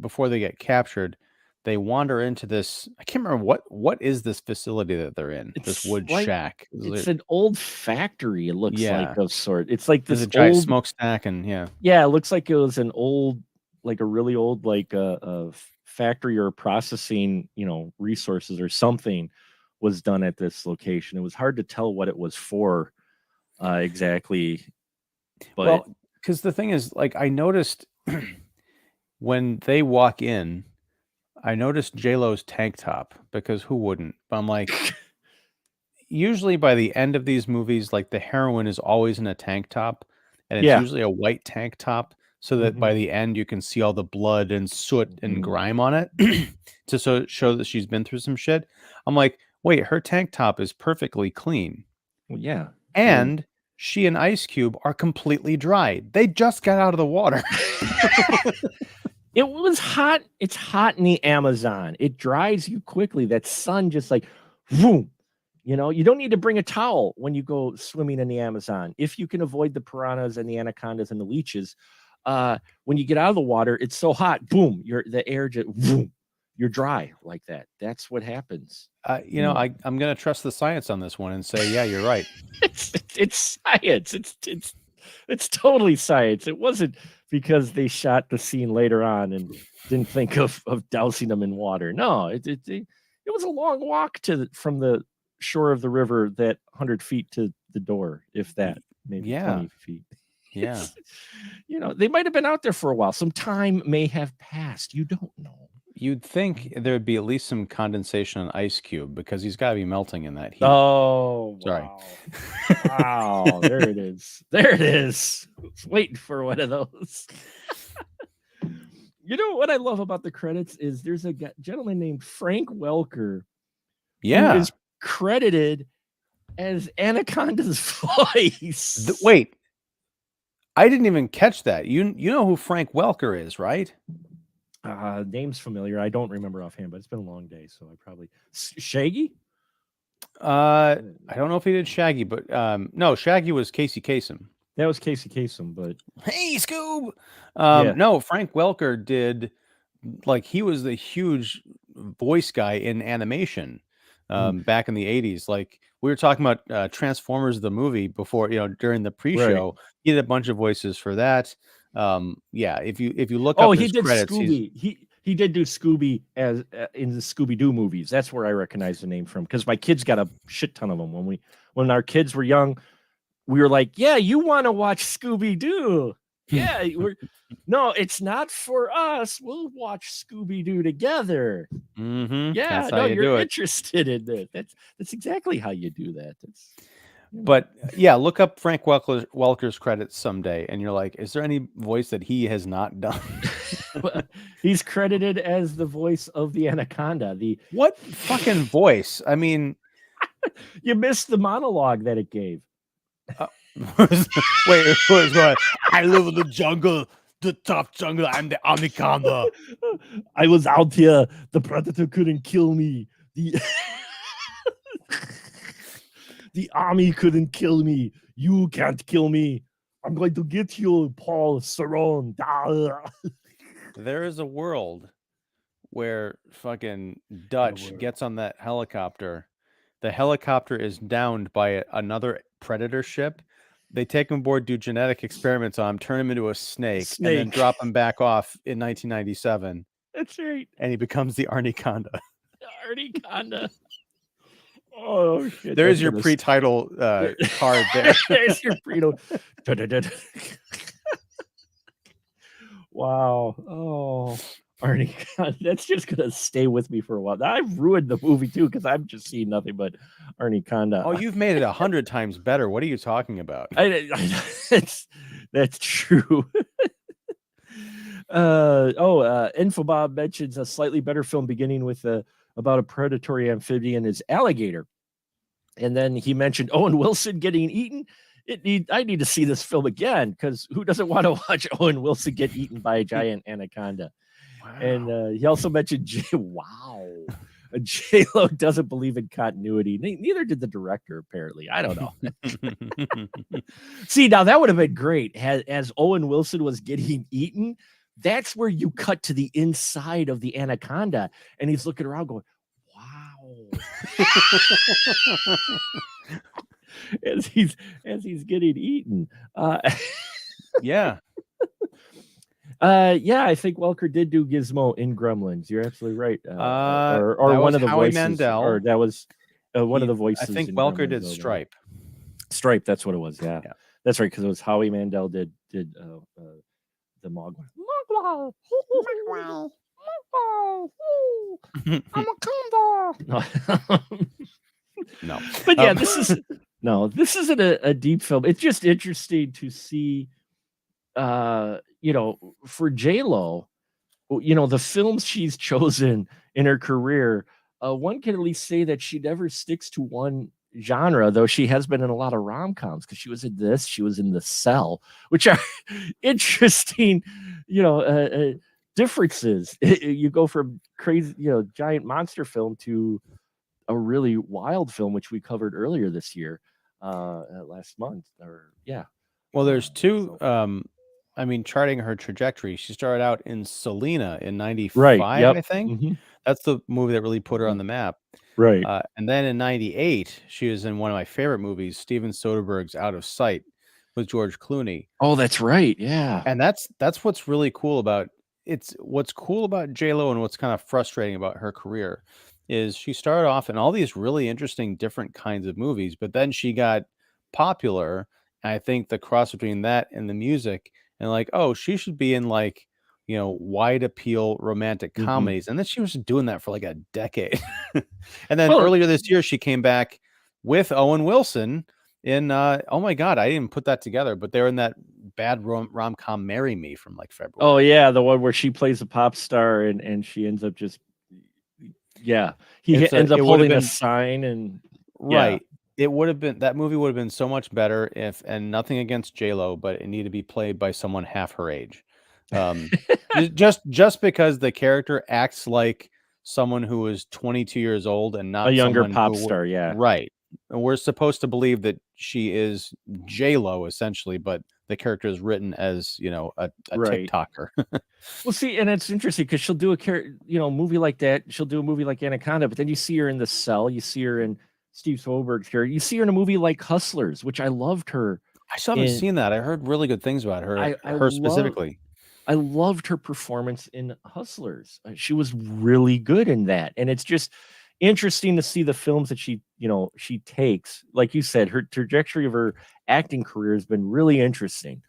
before they get captured, they wander into this. I can't remember what is this facility that they're in. This It's wood like shack. it's an old factory. It looks like Yeah, of sort. It's like there's this a giant old. smokestack, and yeah, Yeah, it looks like it was an old, like a really old, like a factory or processing, resources or something was done at this location. It was hard to tell what it was for exactly, but well, because the thing is, like, I noticed when they walk in, I noticed J Lo's tank top because who wouldn't? But I'm like, usually by the end of these movies, like the heroine is always in a tank top, and it's yeah. usually a white tank top, so that by Mhm, the end you can see all the blood and soot and mhm. grime on it to show that she's been through some shit. I'm like, wait, her tank top is perfectly clean, Well, yeah. Well, and she and Ice Cube are completely dry. They just got out of the water. it was hot. It's hot in the Amazon. It dries you quickly. That sun just like, boom. You don't need to bring a towel when you go swimming in the Amazon if you can avoid the piranhas and the anacondas and the leeches. When you get out of the water, it's so hot. Boom, the air just boom, you're dry like that. That's what happens. I'm gonna trust the science on this one and say, yeah, you're right. It's science. It's totally science. It wasn't because they shot the scene later on and didn't think of dousing them in water. No, it was a long walk from the shore of the river, that 100 feet to the door, if that, maybe Yeah, 20 feet. yeah. They might have been out there for a while. Some time may have passed. You don't know. You'd think there would be at least some condensation on Ice Cube because he's got to be melting in that heat. Oh, Sorry. wow. Wow. There it is. There it is. I was waiting for one of those. You know what I love about the credits is there's a gentleman named Frank Welker who Yeah. is credited as Anaconda's voice. Wait, I didn't even catch that. You know who Frank Welker is, right? Name's familiar. I don't remember offhand, but it's been a long day, so I probably Shaggy. I don't know if he did Shaggy, but no, Shaggy was Casey Kasem. That was Casey Kasem, but Hey, Scoob. yeah. No, Frank Welker did, like, he was the huge voice guy in animation back in the 80s. Like, we were talking about Transformers the movie before, during the pre-show. Right. He did a bunch of voices for that. Yeah, if you look Oh, up he his did credits, he's Scooby. He did do Scooby as in the Scooby Doo movies. That's where I recognize the name from because my kids got a shit ton of them when our kids were young. We were like, yeah, you want to watch Scooby Doo? Yeah, no, it's not for us. We'll watch Scooby Doo together. Yeah, That's how no, you you're do it. interested in it. That's exactly how you do that. But yeah, look up Frank Welker's credits someday, and you're like, is there any voice that he has not done? He's credited as the voice of the Anaconda. What fucking voice? I mean, you missed the monologue that it gave. wait, it was what? I live in the jungle, the tough jungle. I'm the Anaconda. I was out here. The predator couldn't kill me. The army couldn't kill me. You can't kill me. I'm going to get you, Paul Cerrone. there is a world where fucking Dutch gets on that helicopter. The helicopter is downed by another predator ship. They take him aboard, do genetic experiments on him, turn him into a snake, and then drop him back off in 1997. That's right. And he becomes the Anaconda. Anaconda. Oh shit! There's your pre-title card there. There's your pre-title. Wow. Oh, Arnie, that's just gonna stay with me for a while. I've ruined the movie too because I've just seen nothing but Anaconda. Oh, you've made it 100 times better. What are you talking about? That's true. Infobob mentions a slightly better film beginning with about a predatory amphibian is alligator, and then he mentioned Owen Wilson getting eaten. I need to see this film again because who doesn't want to watch Owen Wilson get eaten by a giant anaconda? Wow. And he also mentioned J-Lo doesn't believe in continuity. Neither did the director, apparently. I don't know. See, now that would have been great. As Owen Wilson was getting eaten, that's where you cut to the inside of the anaconda, and he's looking around going, wow. as he's getting eaten. Yeah. I think Welker did do Gizmo in Gremlins. You're absolutely right. Or one of the Howie voices, Mandel. or that was one of the voices. I think Welker Gremlins did Stripe. Stripe, that's what it was. Yeah. That's right, because it was Howie Mandel did the Mogwai. No, but yeah, this isn't a deep film. It's just interesting to see, for J-Lo, the films she's chosen in her career. One can at least say that she never sticks to one genre, though she has been in a lot of rom-coms because she was in this, she was in The Cell, which are interesting, differences. You go from crazy, giant monster film to a really wild film, which we covered earlier this year, last month, Well, there's two. Charting her trajectory, she started out in Selena in '95, right, yep. I think. Mm-hmm. That's the movie that really put her on the map. Right. And then in '98, she was in one of my favorite movies, Steven Soderbergh's Out of Sight with George Clooney. Oh, that's right. Yeah. And that's what's really cool about what's cool about J-Lo and what's kind of frustrating about her career is she started off in all these really interesting different kinds of movies, but then she got popular. And I think the cross between that and the music and like, oh, she should be in like, wide appeal romantic comedies. Mm-hmm. And then she was doing that for like a decade. And then earlier this year, she came back with Owen Wilson in, oh my God, I didn't put that together, but they're in that bad rom-com Marry Me from like February. Oh yeah. The one where she plays a pop star and she ends up just, he ends up holding a sign and right. It would have been, that movie would have been so much better if, and nothing against J-Lo, but it needed to be played by someone half her age. Just because the character acts like someone who is 22 years old and not a younger pop star. Yeah. Right. And we're supposed to believe that she is J-Lo essentially, but the character is written as, a right. TikToker. Well, see, and it's interesting because she'll do a movie like that. She'll do a movie like Anaconda, but then you see her in The Cell. You see her in Steve Soderbergh's character. You see her in a movie like Hustlers, which I loved her. I still haven't seen that. I heard really good things about her. Specifically. I loved her performance in Hustlers. She was really good in that. And it's just interesting to see the films that she takes. Like you said, her trajectory of her acting career has been really interesting,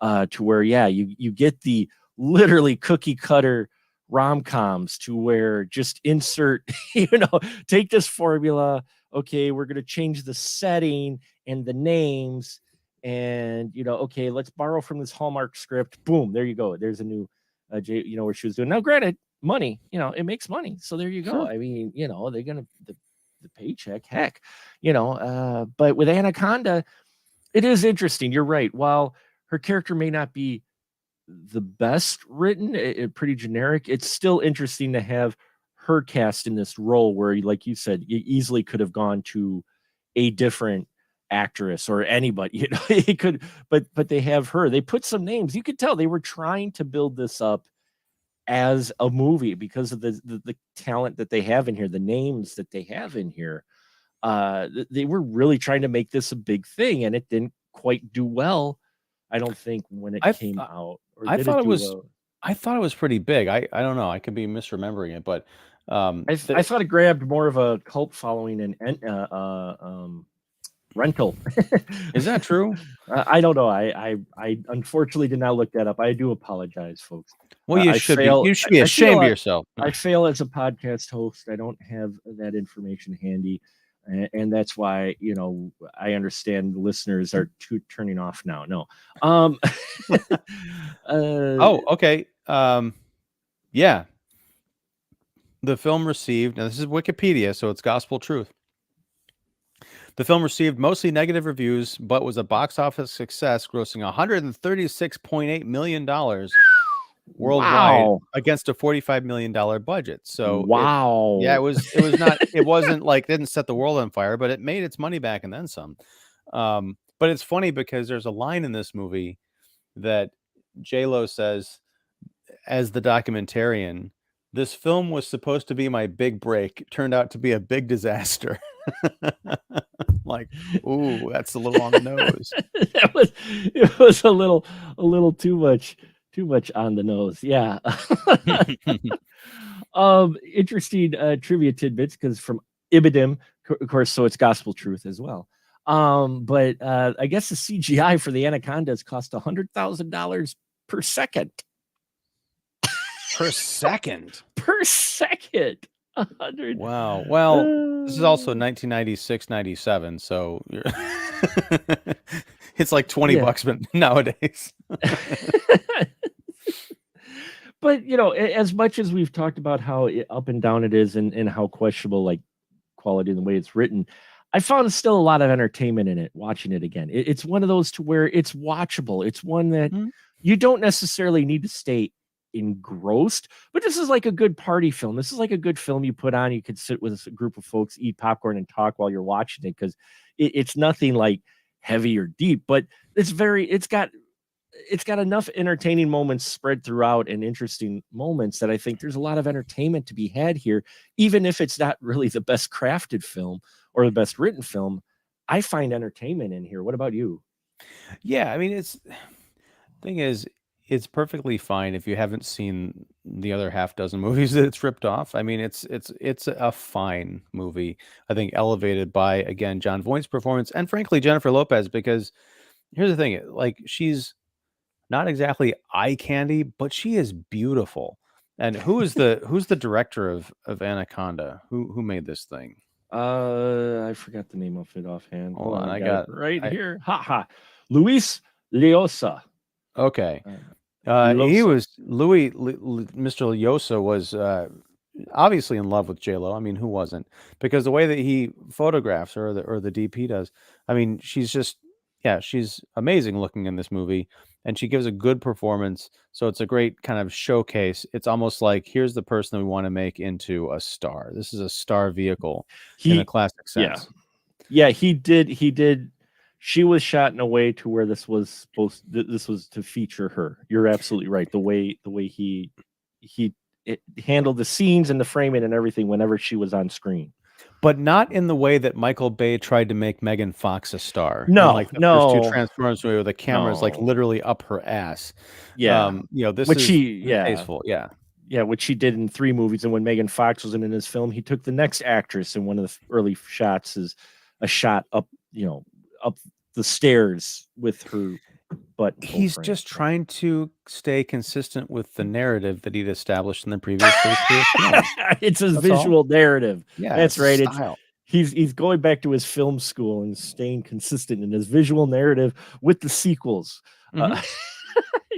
to where, you get the literally cookie cutter rom-coms to where just insert, take this formula. Okay, we're going to change the setting and the names. And, okay, let's borrow from this Hallmark script. Boom, there you go. There's a new, where she was doing. Now, granted, money, it makes money. So there you go. Sure. I mean, they're going to, the paycheck, heck, but with Anaconda, it is interesting. You're right. While her character may not be the best written, pretty generic, it's still interesting to have her cast in this role where, like you said, you easily could have gone to a different actress or anybody, it could, but they have her. They put some names. You could tell they were trying to build this up as a movie because of the talent that they have in here, the names that they have in here. They were really trying to make this a big thing, and it didn't quite do well, I don't think, when it came out. Or I did thought it it do was well? I thought it was pretty big. I don't know. I could be misremembering it, but I thought it grabbed more of a cult following and rental. is that true? I don't know. I unfortunately did not look that up. I do apologize, folks. Well, you I should be. fail. You should be I feel ashamed of yourself. I fail as a podcast host. I don't have that information handy, and that's why I understand the listeners are turning off now. No. Oh, okay. Yeah. The film received, now this is Wikipedia, so it's gospel truth. The film received mostly negative reviews, but was a box office success, grossing $136.8 million worldwide against a $45 million budget. So wow. it wasn't like, didn't set the world on fire, but it made its money back and then some. But it's funny because there's a line in this movie that J-Lo says as the documentarian, "This film was supposed to be my big break. Turned out to be a big disaster." Like, ooh, that's a little on the nose. It was a little too much on the nose. Yeah. Interesting trivia tidbits, because from Ibidim, of course, so it's gospel truth as well. But I guess the CGI for the Anacondas cost $100,000 per second. Per second. Per second. 100. Wow. Well, this is also 1996, 97, so it's like $20 but nowadays. But as much as we've talked about how up and down it is, and how questionable like quality and the way it's written, I found still a lot of entertainment in it watching it again. It's one of those to where it's watchable. It's one that you don't necessarily need to stay engrossed, but this is like a good party film. This is like a good film you put on. You could sit with a group of folks, eat popcorn, and talk while you're watching it, because it's nothing like heavy or deep, but it's got enough entertaining moments spread throughout and interesting moments that I think there's a lot of entertainment to be had here, even if it's not really the best crafted film or the best written film. I find entertainment in here. What about you? Yeah, I mean, thing is, it's perfectly fine if you haven't seen the other half dozen movies that it's ripped off. I mean, it's a fine movie. I think elevated by, again, Jon Voight's performance and frankly Jennifer Lopez, because here's the thing, like, she's not exactly eye candy, but she is beautiful. And who's the director of Anaconda? Who made this thing? I forgot the name of it offhand. Hold on, I got it right here. Luis Llosa. Okay. He was Mr. Llosa was obviously in love with J-Lo. I mean, who wasn't? Because the way that he photographs her, or the DP does, I mean, she's amazing looking in this movie, and she gives a good performance. So it's a great kind of showcase. It's almost like, here's the person that we want to make into a star. This is a star vehicle in a classic sense. Yeah, he did. She was shot in a way to where this was to feature her. You're absolutely right. The way he handled the scenes and the framing and everything whenever she was on screen. But not in the way that Michael Bay tried to make Megan Fox a star. No, like the first two Transformers movie, where the camera is like literally up her ass. Yeah, this which is tasteful. Yeah. Yeah, which she did in 3 movies. And when Megan Fox was in his film, he took the next actress, and one of the early shots is a shot up the stairs with her butt. He's just trying to stay consistent with the narrative that he'd established in the previous films. It's his visual narrative. Yeah, that's right. He's going back to his film school and staying consistent in his visual narrative with the sequels.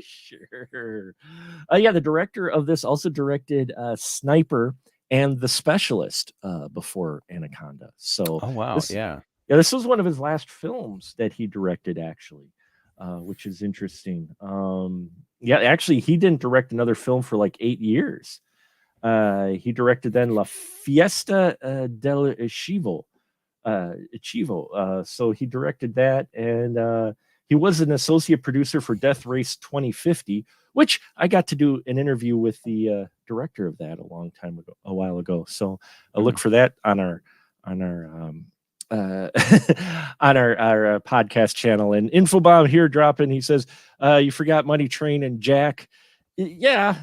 Sure. Yeah, the director of this also directed Sniper and The Specialist before Anaconda. So, oh wow, this was one of his last films that he directed, actually, which is interesting. Actually, he didn't direct another film for like 8 years. He directed then La Fiesta del Chivo. So he directed that, and He was an associate producer for Death Race 2050, which I got to do an interview with the director of that a while ago. So look for that on our on our podcast channel. And Infobomb here dropping. He says, "You forgot Money Train and Jack." Yeah.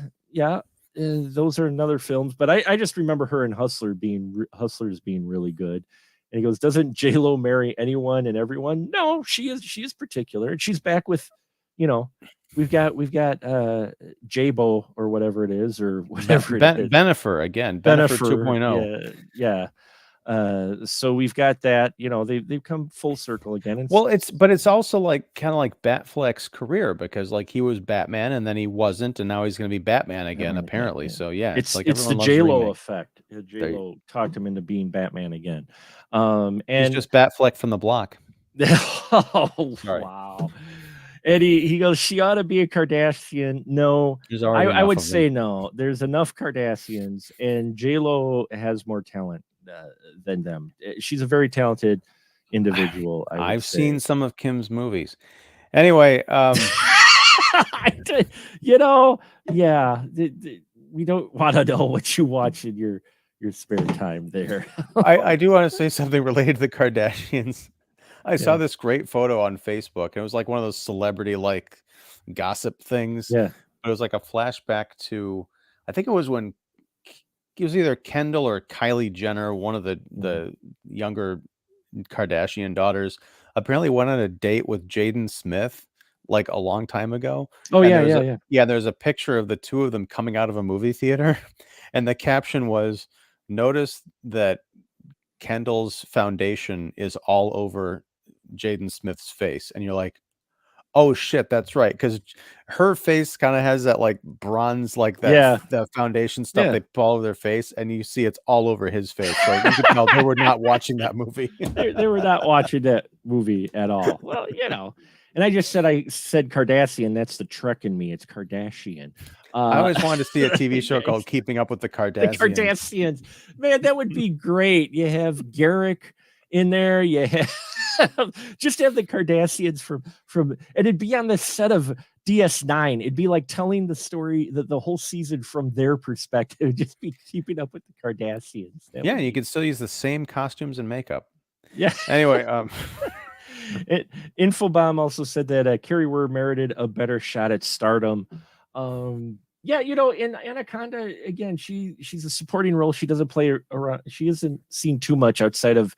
Those are another films, but I just remember her in Hustlers being really good. And he goes, "Doesn't J-Lo marry anyone and everyone?" No, she is particular, and she's back with, we've got J-Bo or whatever it is, or whatever it is. Benifer again, Benifer 2.0. Yeah. So we've got that, they've come full circle again. And well, it's also like kind of like Batfleck's career, because like he was Batman and then he wasn't, and now he's going to be Batman again, apparently. So yeah, it's like the J-Lo effect. J-Lo talked him into being Batman again. And he's just Batfleck from the block. Oh, wow. And he goes, "She ought to be a Kardashian." No, I would say no. There's enough Kardashians, and J-Lo has more talent than them. She's a very talented individual. I've seen some of Kim's movies. Anyway, yeah. We don't want to know what you watch in your spare time there. I do want to say something related to the Kardashians. I saw this great photo on Facebook, and it was like one of those celebrity like gossip things. Yeah. But it was like a flashback to, I think it was when it was either Kendall or Kylie Jenner, one of the younger Kardashian daughters, apparently went on a date with Jaden Smith like a long time ago. Oh, and there's a picture of the two of them coming out of a movie theater, and the caption was, "Notice that Kendall's foundation is all over Jaden Smith's face," and you're like, "Oh shit, that's right," because her face kind of has that like bronze, like that the foundation stuff they put all over their face, and you see it's all over his face. So you could tell they were not watching that movie. they were not watching that movie at all. Well, and I said Kardashian. That's the Trek in me. It's Kardashian. I always wanted to see a TV show called Keeping Up with the Kardashians. The Kardashians, man, that would be great. You have Garrick in there. You have just have the Kardashians from, and it'd be on the set of DS9. It'd be like telling the story, the whole season from their perspective. It'd just be Keeping Up with the Kardashians. You could still use the same costumes and makeup. Yeah. Anyway, Infobomb also said that Carrie Were merited a better shot at stardom. In Anaconda, again, she's a supporting role. She doesn't play around. She isn't seen too much outside of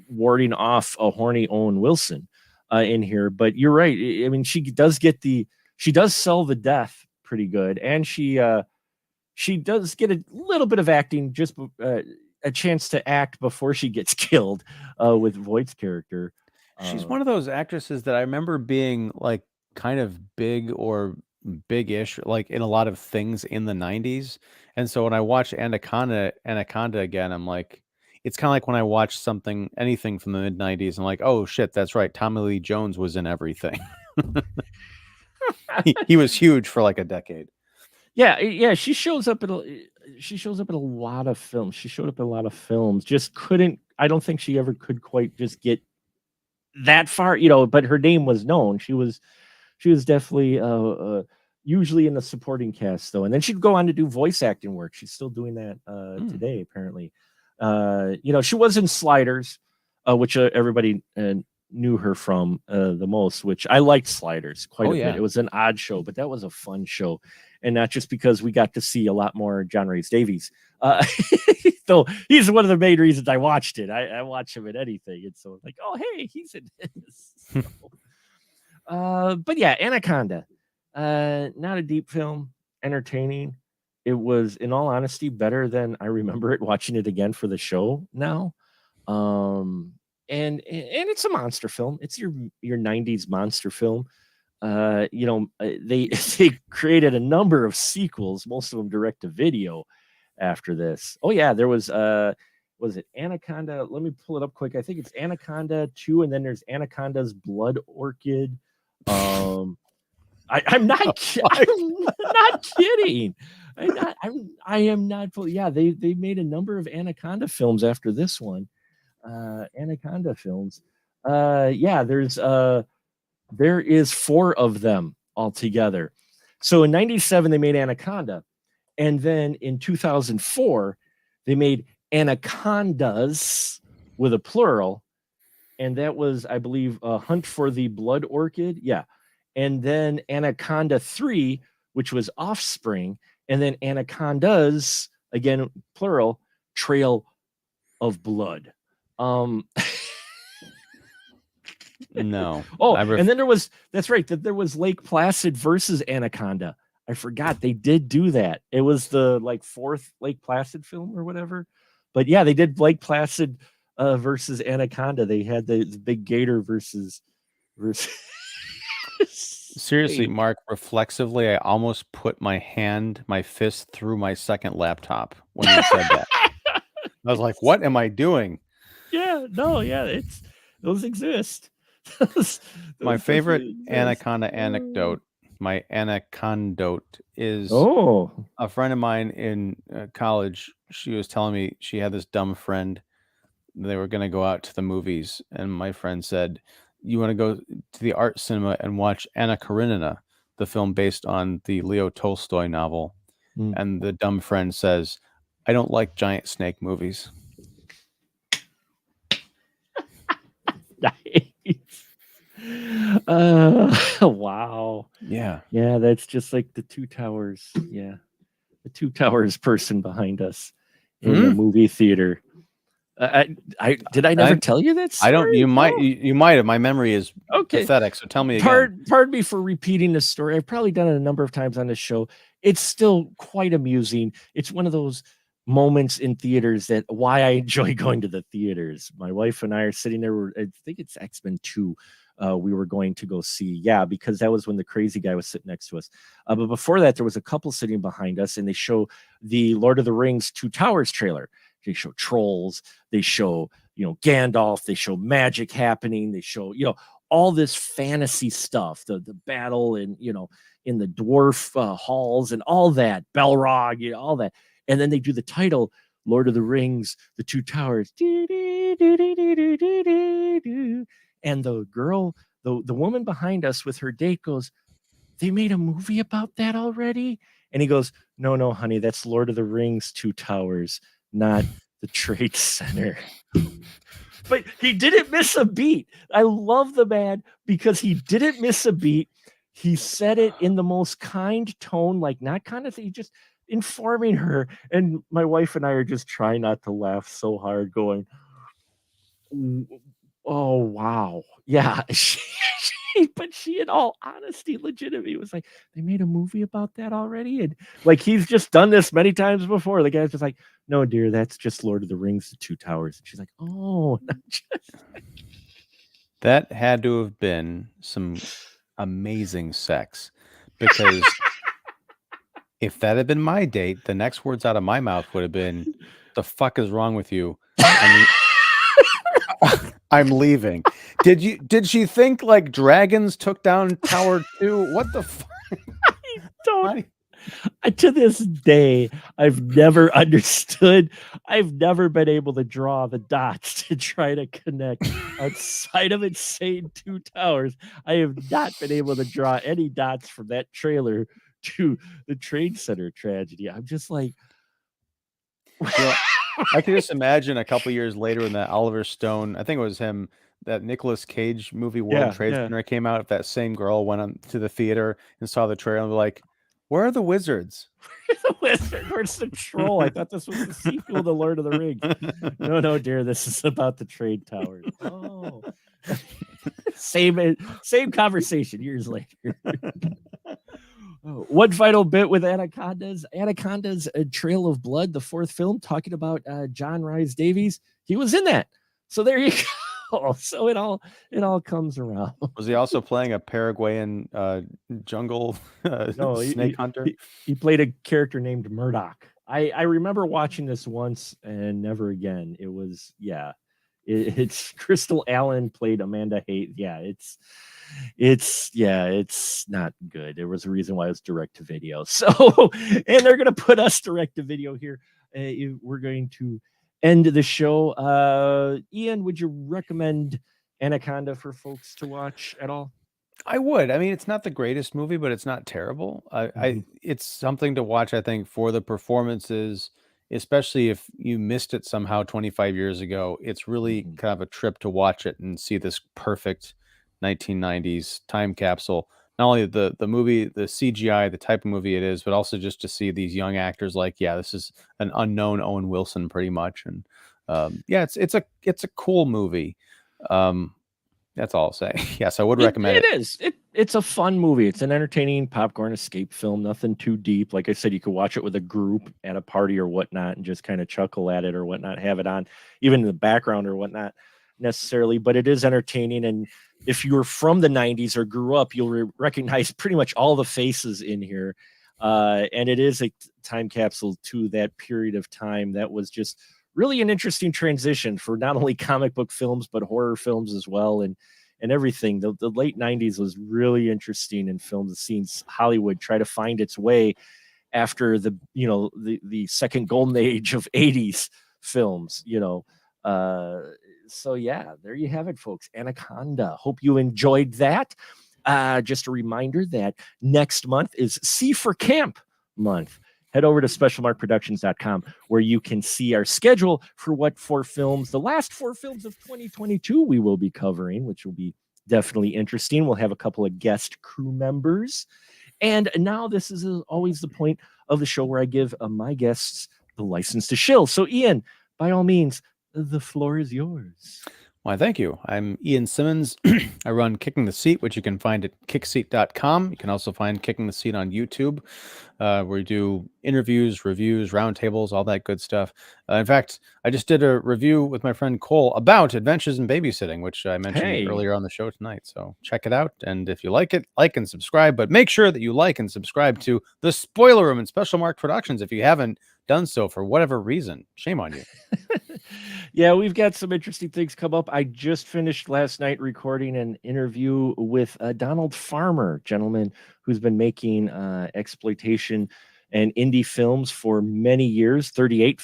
warding off a horny Owen Wilson in here. But you're right. I mean, she does sell the death pretty good, and she does get a little bit of acting, just a chance to act before she gets killed with Voight's character. She's one of those actresses that I remember being like kind of big or big-ish, like in a lot of things in the 90s. And so when I watch Anaconda again, I'm like, it's kind of like when I watch anything from the mid 90s, I'm like, oh shit, that's right, Tommy Lee Jones was in everything. he was huge for like a decade. She shows up in a lot of films. She showed up in a lot of films. I don't think she ever could quite just get that far, but her name was known. She was definitely usually in the supporting cast though. And then she'd go on to do voice acting work. She's still doing that today, apparently. She was in Sliders, which everybody knew her from the most, which I liked Sliders quite a bit. It was an odd show, but that was a fun show. And not just because we got to see a lot more John Rhys Davies, though he's one of the main reasons I watched it. I watch him in anything. And so like, oh, hey, he's in this. But yeah, Anaconda, not a deep film, entertaining. It was, in all honesty, better than I remember it watching it again for the show now. And it's a monster film. It's your 90s monster film. They created a number of sequels, most of them direct to video after this. Oh yeah, there was it Anaconda? Let me pull it up quick. I think it's Anaconda 2, and then there's Anaconda's Blood Orchid. I'm not kidding. I am not. Yeah, they made a number of Anaconda films after this one. Anaconda films. There is 4 of them altogether. So in 97 they made Anaconda, and then in 2004 they made Anacondas with a plural, and that was, I believe, Hunt for the Blood Orchid. Yeah. And then Anaconda 3, which was Offspring, and then Anacondas, again plural, Trail of Blood. No. Oh, and then that's right, that there was Lake Placid versus Anaconda. I forgot they did do that. It was the like 4th Lake Placid film or whatever. But yeah, they did Lake Placid versus Anaconda. They had the big gator versus Seriously, Mark, reflexively, I almost put my fist through my second laptop when you said that. I was like, what am I doing? Yeah, no, yeah, those exist. My favorite Anaconda anecdote, my anacondote, is a friend of mine in college. She was telling me she had this dumb friend. They were going to go out to the movies, and my friend said, you want to go to the art cinema and watch Anna Karenina, the film based on the Leo Tolstoy novel. And the dumb friend says, I don't like giant snake movies. Nice. Wow. Yeah. Yeah, that's just like the Two Towers. Yeah. The Two Towers person behind us in the movie theater. Did I never tell you that story? I don't. You might have. My memory is pathetic. So tell me again. Pardon me for repeating this story. I've probably done it a number of times on this show. It's still quite amusing. It's one of those moments in theaters that why I enjoy going to the theaters. My wife and I are sitting there. I think it's X-Men 2. We were going to go see. Yeah, because that was when the crazy guy was sitting next to us. But before that, there was a couple sitting behind us, and they show the Lord of the Rings Two Towers trailer. They show trolls. They show, Gandalf. They show magic happening. They show, all this fantasy stuff, the battle and, in the dwarf halls and all that, Balrog, all that. And then they do the title, Lord of the Rings, The Two Towers. And the girl, the woman behind us with her date goes, they made a movie about that already? And he goes, no, honey, that's Lord of the Rings, Two Towers, not the Trade Center. But he didn't miss a beat. I love the man because he didn't miss a beat. He said it in the most kind tone, like not kind of thing, just informing her. And my wife and I are just trying not to laugh so hard, going, oh, wow. Yeah. But she, in all honesty, legitimately was like, they made a movie about that already? And like, he's just done this many times before. The guy's just like, no, dear, that's just Lord of the Rings, The Two Towers. And she's like, oh, not just... That had to have been some amazing sex, because if that had been my date, the next words out of my mouth would have been, the fuck is wrong with you? I'm leaving. Did she think like dragons took down Tower 2? What the fuck? To this day, I've never understood. I've never been able to draw the dots to try to connect outside of it saying Two Towers. I have not been able to draw any dots from that trailer to the Trade Center tragedy. I'm just like, I can just imagine a couple years later when that Oliver Stone, I think it was him, that Nicolas Cage movie World Trade Center came out. If that same girl went on to the theater and saw the trailer and was like, where are the wizards? Where's the troll? I thought this was the sequel to Lord of the Rings. No, dear, this is about the trade towers. Oh, same conversation years later. One final bit with Anaconda's A Trail of Blood, the 4th film, talking about John Rhys Davies. He was in that. So there you go. So it all comes around. Was he also playing a Paraguayan jungle snake hunter? He played a character named Murdoch. I remember watching this once and never again. It was, it's Crystal Allen played Amanda Hayes. It's not good. There was a reason why it was direct to video. So, and they're going to put us direct to video here. We're going to end the show. Ian, would you recommend Anaconda for folks to watch at all? I would. I mean, it's not the greatest movie, but it's not terrible. It's something to watch, I think, for the performances, especially if you missed it somehow 25 years ago. It's really Mm-hmm. kind of a trip to watch it and see this perfect 1990s time capsule. Not only the movie, the CGI, the type of movie it is, but also just to see these young actors like, yeah, this is an unknown Owen Wilson pretty much. And yeah, it's a cool movie. Um, that's all I'll say. Yes, I would recommend it. It is. It's a fun movie. It's an entertaining popcorn escape film. Nothing too deep. Like I said, you could watch it with a group at a party or whatnot, and just kind of chuckle at it or whatnot. Have it on, even in the background or whatnot, necessarily. But it is entertaining. And if you were from the '90s or grew up, you'll recognize pretty much all the faces in here. And it is a time capsule to that period of time that was just really an interesting transition for not only comic book films but horror films as well. And everything. The late '90s was really interesting in films, seeing Hollywood try to find its way after the second golden age of '80s films. So yeah, there you have it, folks. Anaconda. Hope you enjoyed that. Just a reminder that next month is C for Camp month. Head over to specialmarkproductions.com where you can see our schedule for what the last 4 films of 2022 we will be covering, which will be definitely interesting. We'll have a couple of guest crew members. And now this is always the point of the show where I give my guests the license to shill. So Ian, by all means, the floor is yours. Why, thank you. I'm Ian Simmons. I run Kicking the Seat, which you can find at kickseat.com. You can also find Kicking the Seat on YouTube, where we do interviews, reviews, roundtables, all that good stuff. In fact, I just did a review with my friend Cole about Adventures in Babysitting, which I mentioned earlier on the show tonight. So check it out. And if you like it, like and subscribe. But make sure that you like and subscribe to The Spoiler Room and Special Mark Productions if you haven't done so for whatever reason. Shame on you. Yeah, we've got some interesting things come up. I just finished last night recording an interview with Donald Farmer, gentleman who's been making exploitation and indie films for many years, 38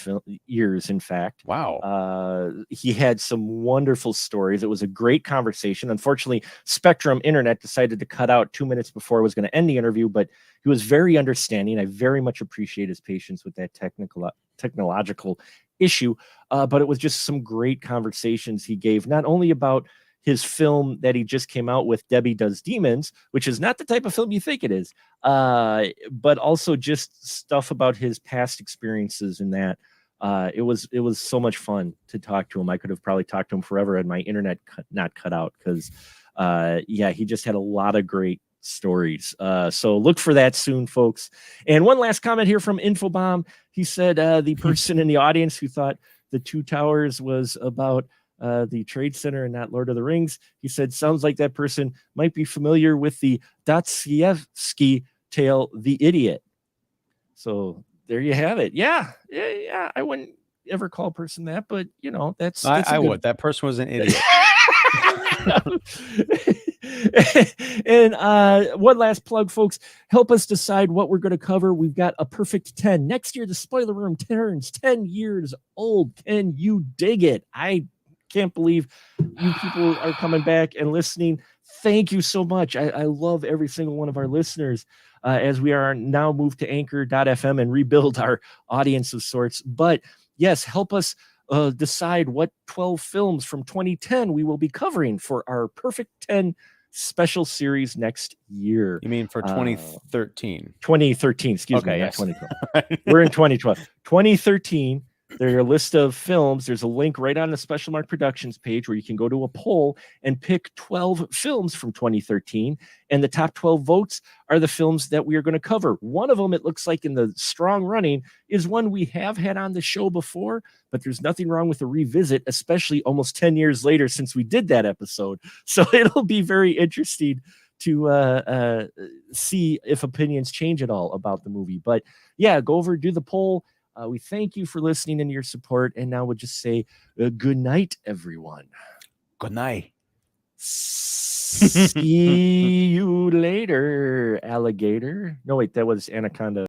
years, in fact. Wow. He had some wonderful stories. It was a great conversation. Unfortunately, Spectrum Internet decided to cut out 2 minutes before I was going to end the interview, but he was very understanding. I very much appreciate his patience with that technological issue. But it was just some great conversations he gave, not only about his film that he just came out with, Debbie Does Demons, which is not the type of film you think it is, but also just stuff about his past experiences in that. It was so much fun to talk to him. I could have probably talked to him forever had my internet not cut out, because yeah, he just had a lot of great stories. So look for that soon, folks. And one last comment here from Infobomb. He said the person in the audience who thought the Two Towers was about the Trade Center and not Lord of the Rings, he said, sounds like that person might be familiar with the Dostoevsky tale, The Idiot. So there you have it. Yeah. I wouldn't ever call a person that, but that's I would. That person was an idiot. And one last plug, folks. Help us decide what we're going to cover. We've got a perfect 10. Next year, the Spoiler Room turns 10 years old. Can you dig it? I can't believe you people are coming back and listening. Thank you so much. I love every single one of our listeners as we are now moved to anchor.fm and rebuild our audience of sorts. But yes, help us decide what 12 films from 2010 we will be covering for our Perfect 10 special series next year. You mean for 2013? 2013, excuse me, yes. not 2012. We're in 2012. 2013, there are a list of films. There's a link right on the Special Mark Productions page where you can go to a poll and pick 12 films from 2013. And the top 12 votes are the films that we are going to cover. One of them, it looks like in the strong running, is one we have had on the show before, but there's nothing wrong with a revisit, especially almost 10 years later since we did that episode. So it'll be very interesting to see if opinions change at all about the movie. But yeah, go over, do the poll. We thank you for listening and your support. And now we'll just say good night, everyone. Good night. See you later, alligator. No, wait, that was Anaconda.